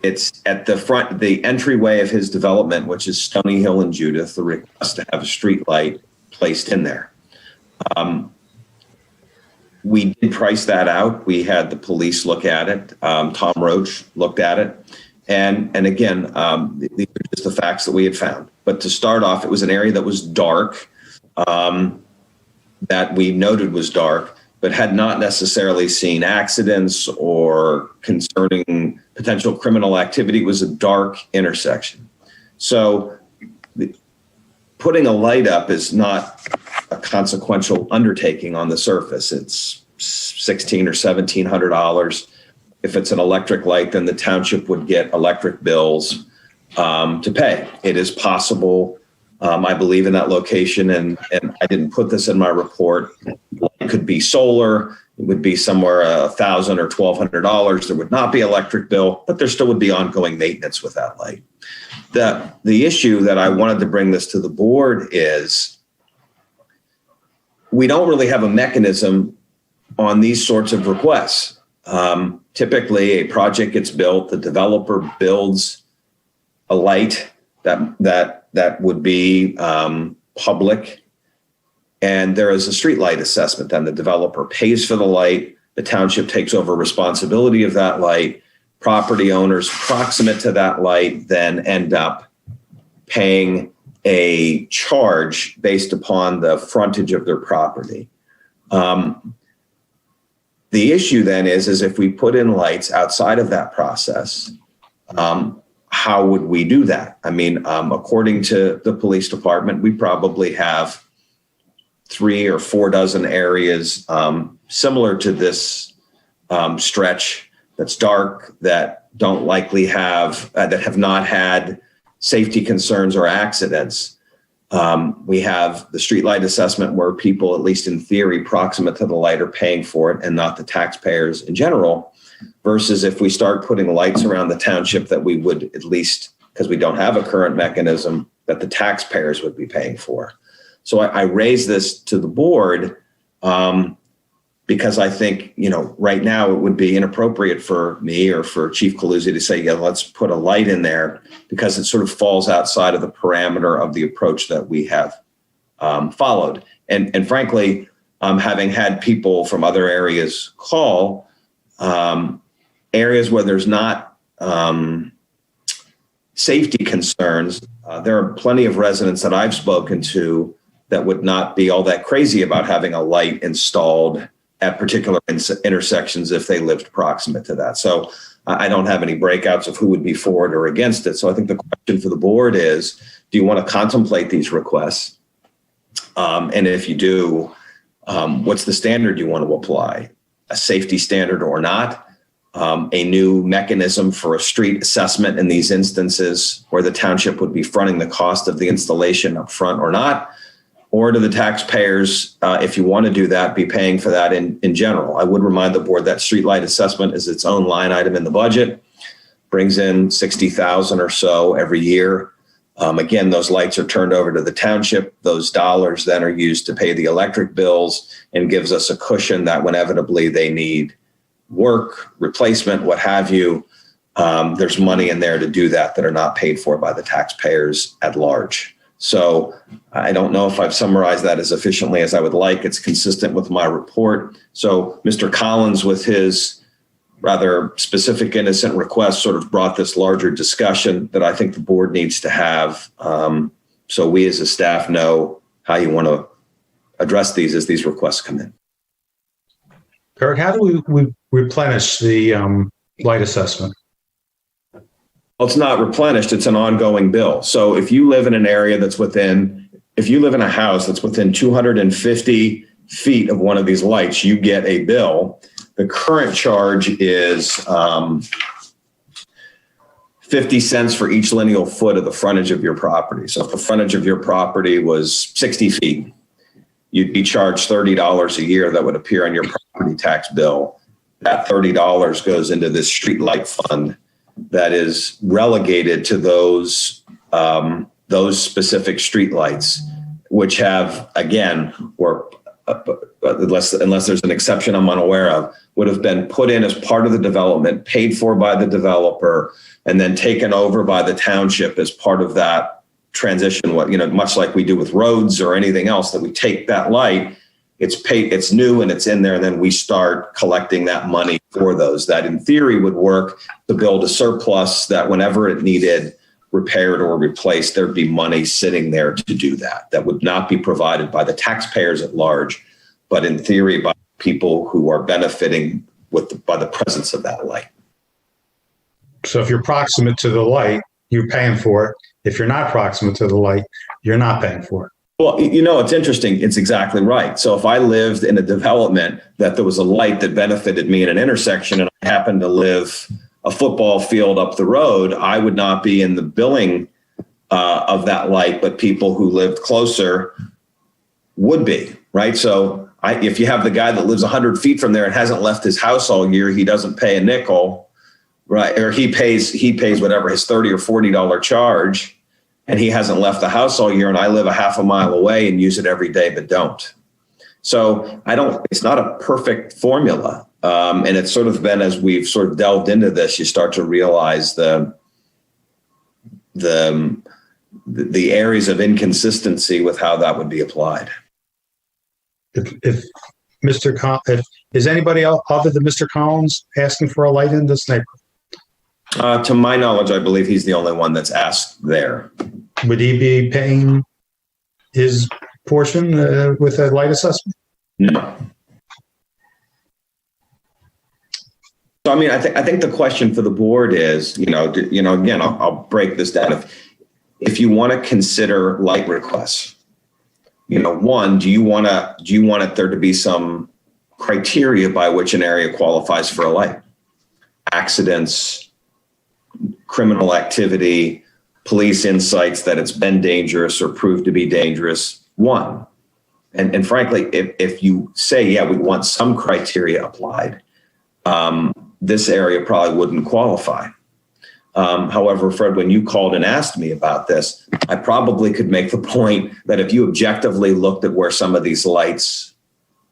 It's at the front, the entryway of his development, which is Stony Hill and Judith, the request to have a street light placed in there. We did price that out. We had the police look at it. Tom Roach looked at it. And again, these are just the facts that we had found. But to start off, it was an area that was dark, that we noted was dark, but had not necessarily seen accidents or concerning potential criminal activity. It was a dark intersection. So putting a light up is not a consequential undertaking on the surface. It's $1,600 or $1,700. If it's an electric light, then the township would get electric bills to pay. It is possible, I believe, in that location, and I didn't put this in my report, it could be solar. It would be somewhere $1,000 or $1,200. There would not be electric bill, but there still would be ongoing maintenance with that light. The issue that I wanted to bring this to the board is we don't really have a mechanism on these sorts of requests. Typically, a project gets built, the developer builds a light that would be public, and there is a streetlight assessment. Then the developer pays for the light, the township takes over responsibility of that light. Property owners proximate to that light then end up paying a charge based upon the frontage of their property. The issue then is if we put in lights outside of that process, how would we do that? I mean, according to the police department, we probably have 3 or 4 dozen areas similar to this stretch that's dark, that don't likely have, that have not had safety concerns or accidents. We have the streetlight assessment where people, at least in theory, proximate to the light are paying for it and not the taxpayers in general, versus if we start putting lights around the township that we would, at least because we don't have a current mechanism, that the taxpayers would be paying for. So I raise this to the board because I think, right now it would be inappropriate for me or for Chief Coluzzi to say, yeah, let's put a light in there, because it sort of falls outside of the parameter of the approach that we have followed. And frankly, having had people from other areas call, areas where there's not safety concerns, there are plenty of residents that I've spoken to that would not be all that crazy about having a light installed at particular intersections if they lived proximate to that. So I don't have any breakouts of who would be for it or against it. So I think the question for the board is, do you want to contemplate these requests? And if you do, what's the standard you want to apply? A safety standard or not? A new mechanism for a street assessment in these instances where the township would be fronting the cost of the installation up front or not? Or do the taxpayers, if you want to do that, be paying for that in general? I would remind the board that streetlight assessment is its own line item in the budget, brings in $60,000 or so every year. Again, those lights are turned over to the township. Those dollars then are used to pay the electric bills and gives us a cushion that when inevitably they need work, replacement, what have you, there's money in there to do that are not paid for by the taxpayers at large. So I don't know if I've summarized that as efficiently as I would like. It's consistent with my report. So Mr. Collins, with his rather specific, innocent request, sort of brought this larger discussion that I think the board needs to have. So we as a staff know how you want to address these as these requests come in. Kirk, how do we replenish the light assessment? Well, it's not replenished, it's an ongoing bill. So if you live in an area if you live in a house that's within 250 feet of one of these lights, you get a bill. The current charge is 50 cents for each lineal foot of the frontage of your property. So if the frontage of your property was 60 feet, you'd be charged $30 a year that would appear on your property tax bill. That $30 goes into this streetlight fund that is relegated to those specific streetlights. which have, again, or unless there's an exception I'm unaware of, would have been put in as part of the development, paid for by the developer, and then taken over by the township as part of that transition. What, much like we do with roads or anything else, that we take that light, it's paid, it's new and it's in there, and then we start collecting that money for those. That in theory would work to build a surplus that whenever it needed repaired or replaced, there'd be money sitting there to do that. That would not be provided by the taxpayers at large, but in theory by people who are benefiting by the presence of that light. So if you're proximate to the light, you're paying for it. If you're not proximate to the light, you're not paying for it. Well, it's interesting. It's exactly right. So if I lived in a development that there was a light that benefited me in an intersection, and I happened to live a football field up the road, I would not be in the billing of that light, but people who lived closer would be, right? So if you have the guy that lives 100 feet from there and hasn't left his house all year, he doesn't pay a nickel, right? Or he pays whatever his $30 or $40 charge, and he hasn't left the house all year, and I live a half a mile away and use it every day, but don't. So it's not a perfect formula. And it's sort of been, as we've sort of delved into this, you start to realize the areas of inconsistency with how that would be applied. If is anybody else other than Mr. Collins asking for a light in this neighborhood? To my knowledge, I believe he's the only one that's asked there. Would he be paying his portion with a light assessment? No. So, I think the question for the board is, again, I'll break this down. If you want to consider light requests, one, do you want there to be some criteria by which an area qualifies for a light? Accidents, criminal activity, police insights that it's been dangerous or proved to be dangerous. One. And frankly, if you say, yeah, we want some criteria applied, this area probably wouldn't qualify. However, Fred, when you called and asked me about this, I probably could make the point that if you objectively looked at where some of these lights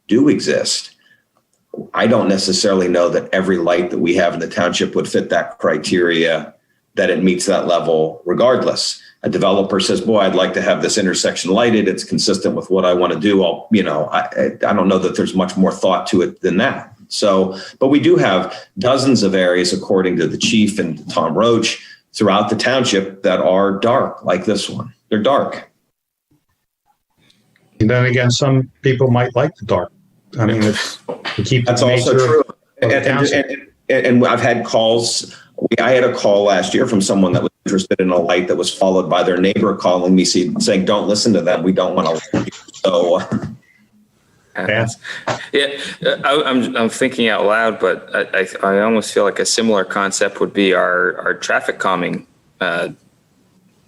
do exist, I don't necessarily know that every light that we have in the township would fit that criteria, that it meets that level regardless. A developer says, boy, I'd like to have this intersection lighted. It's consistent with what I want to do. I don't know that there's much more thought to it than that. So, but we do have dozens of areas, according to the chief and Tom Roach, throughout the township that are dark, like this one. They're dark. And then again, some people might like the dark. That's also true. And I've had calls. I had a call last year from someone that was interested in a light that was followed by their neighbor calling me saying, don't listen to them. We don't want to. So. I'm thinking out loud, but I almost feel like a similar concept would be our traffic calming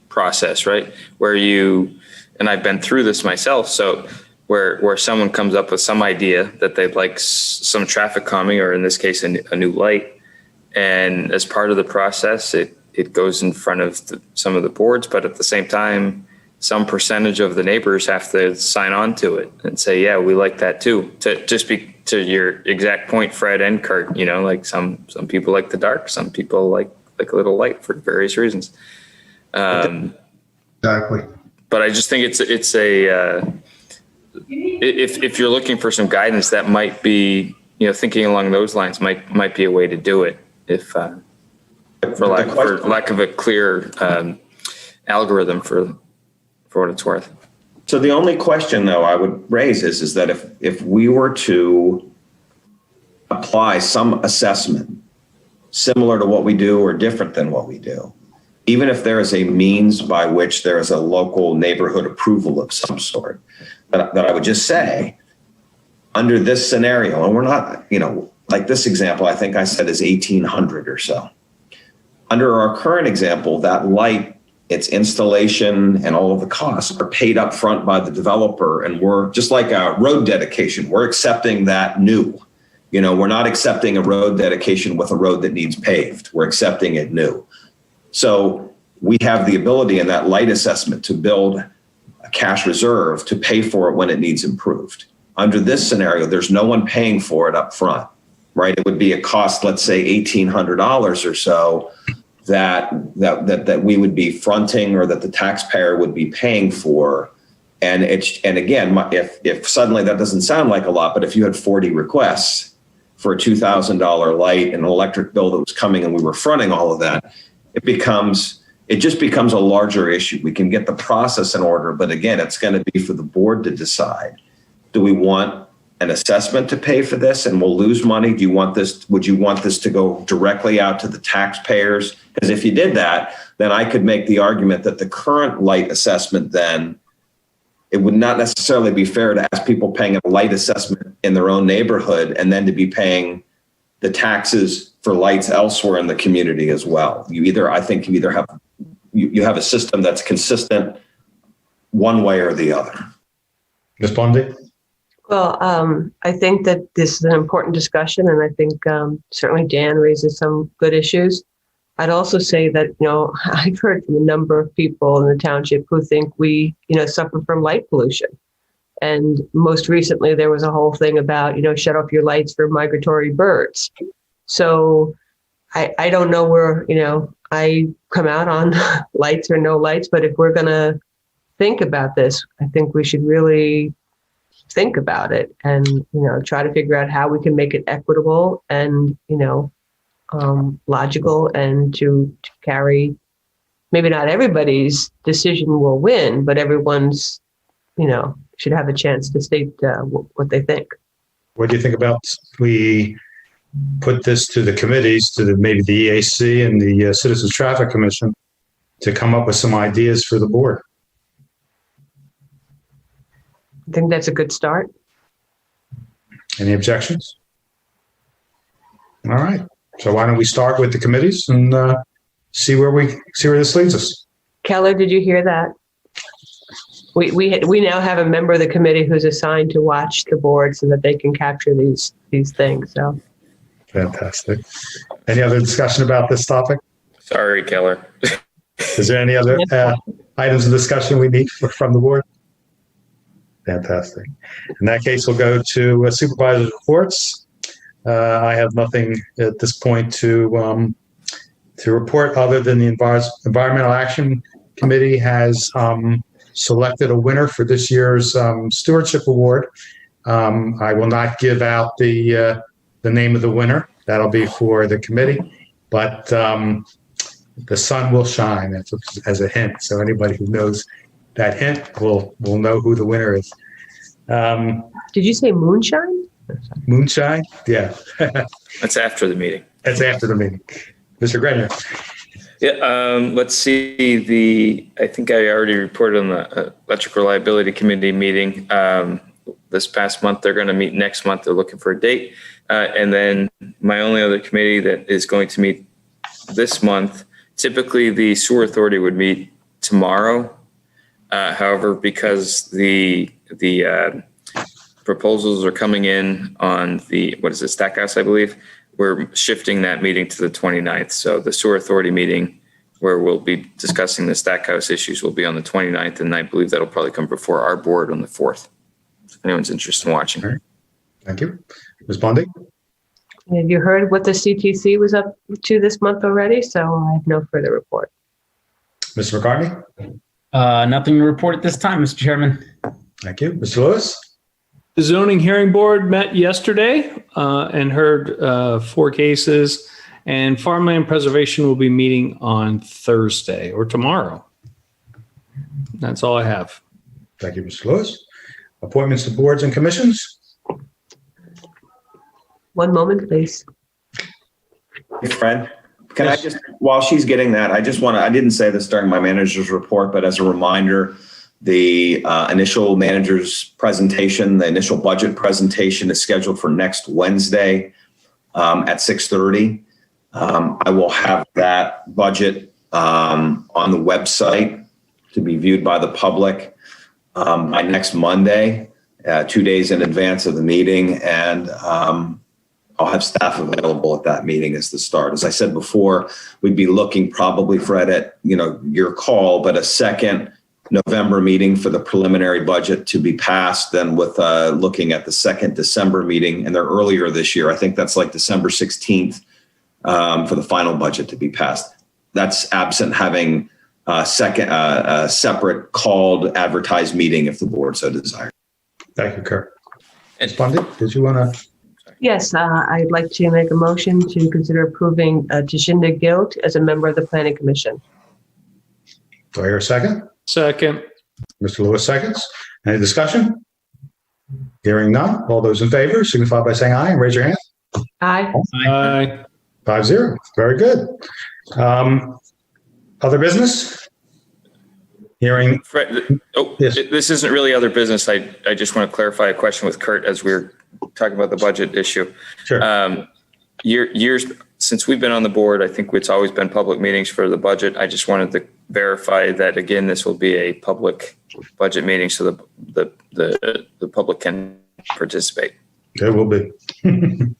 process, right? Where and I've been through this myself. So where someone comes up with some idea that they'd like some traffic calming, or in this case, a new light. And as part of the process, it goes in front of some of the boards, but at the same time, some percentage of the neighbors have to sign on to it and say, yeah, we like that too. To your exact point, Fred and Kurt, like some people like the dark, some people like a little light for various reasons. Exactly. But I just think it's if you're looking for some guidance, that might be, thinking along those lines might be a way to do it. If for lack of a clear algorithm for what it's worth. So the only question, though, I would raise is that if we were to apply some assessment similar to what we do or different than what we do, even if there is a means by which there is a local neighborhood approval of some sort, that I would just say, under this scenario, and we're not, like this example, I think I said is 1,800 or so. Under our current example, that light, its installation and all of the costs are paid up front by the developer. And we're just like a road dedication. We're accepting that new. We're not accepting a road dedication with a road that needs paved. We're accepting it new. So we have the ability in that light assessment to build a cash reserve to pay for it when it needs improved. Under this scenario, there's no one paying for it up front, right? It would be a cost, let's say $1,800 or so that we would be fronting, or that the taxpayer would be paying for. And again, if suddenly that doesn't sound like a lot, but if you had 40 requests for a $2,000 light and an electric bill that was coming and we were fronting all of that, it just becomes a larger issue. We can get the process in order, but again, it's going to be for the board to decide. Do we want an assessment to pay for this and we'll lose money? Would you want this to go directly out to the taxpayers? Because if you did that, then I could make the argument that the current light assessment, then it would not necessarily be fair to ask people paying a light assessment in their own neighborhood and then to be paying the taxes for lights elsewhere in the community as well. I think you either have a system that's consistent one way or the other. Ms. Bondi? Well, I think that this is an important discussion, and I think certainly Dan raises some good issues. I'd also say that, I've heard from a number of people in the township who think we, suffer from light pollution. And most recently, there was a whole thing about, shut off your lights for migratory birds. So I don't know where, I come out on lights or no lights, but if we're going to think about this, I think we should really think about it and, try to figure out how we can make it equitable and, logical, and to carry, maybe not everybody's decision will win, but everyone's, should have a chance to state what they think. What do you think about we put this to the committees, to maybe the EAC and the Citizens Traffic Commission, to come up with some ideas for the board? I think that's a good start. Any objections? All right. So why don't we start with the committees and see where this leads us? Keller, did you hear that? We now have a member of the committee who's assigned to watch the board so that they can capture these things. So fantastic. Any other discussion about this topic? Sorry, Keller. Is there any other items of discussion we need from the board? Fantastic. In that case, we'll go to Supervisors Reports. I have nothing at this point to report other than the Environmental Action Committee has selected a winner for this year's Stewardship Award. I will not give out the name of the winner. That'll be for the committee, but the sun will shine as a hint. So anybody who knows that hint will know who the winner is. Did you say moonshine? Moonshine? Yeah. That's after the meeting. That's after the meeting. Mr. Grenier. Yeah, let's see. I think I already reported on the Electric Reliability Committee meeting this past month. They're going to meet next month. They're looking for a date. And then my only other committee that is going to meet this month, typically the Sewer Authority would meet tomorrow. However, because the proposals are coming in on Stackhouse, I believe, we're shifting that meeting to the 29th. So the Sewer Authority meeting, where we'll be discussing the Stackhouse issues, will be on the 29th, and I believe that'll probably come before our board on the 4th. If anyone's interested in watching. All right. Thank you. Ms. Bondi? Have you heard what the CTC was up to this month already? So I have no further report. Mr. McCartney? Nothing to report at this time, Mr. Chairman. Thank you. Mr. Lewis? The zoning hearing board met yesterday and heard 4 cases, and farmland preservation will be meeting on Thursday or tomorrow. That's all I have. Thank you, Mr. Lewis. Appointments to boards and commissions? One moment, please. Hey, Fred, can I just, while she's getting that, I didn't say this during my manager's report, but as a reminder, the initial manager's presentation, the initial budget presentation is scheduled for next Wednesday at 6:30. I will have that budget on the website to be viewed by the public by next Monday, 2 days in advance of the meeting. And I'll have staff available at that meeting as the start. As I said before, we'd be looking probably, Fred, at your call, but a second November meeting for the preliminary budget to be passed, then with looking at the second December meeting, and they're earlier this year. I think that's like December 16th for the final budget to be passed. That's absent having a separate called advertised meeting if the board so desires. Thank you, Kurt. Ms. Bundy, did you want to? Yes, I'd like to make a motion to consider approving Jacinda Gilt as a member of the Planning Commission. Do I hear a second? Second. Mr. Lewis seconds. Any discussion? Hearing none. All those in favor signify by saying aye and raise your hand. Aye. Aye. 5-0. Very good. Other business? Hearing. Fred, Yes. This isn't really other business. I just want to clarify a question with Kurt as we're talking about the budget issue. Sure. Years since we've been on the board, I think it's always been public meetings for the budget. I just wanted to verify that again, this will be a public budget meeting, so the public can participate. There will be. I'll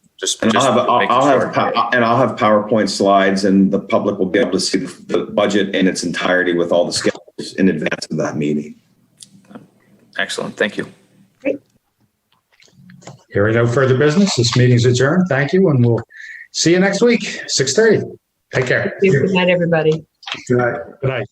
have PowerPoint slides, and the public will be able to see the budget in its entirety with all the schedules in advance of that meeting. Excellent. Thank you. Hearing no further business, this meeting's adjourned. Thank you, and we'll see you next week, 6:30. Take care. Good night, everybody. Good night. Good night.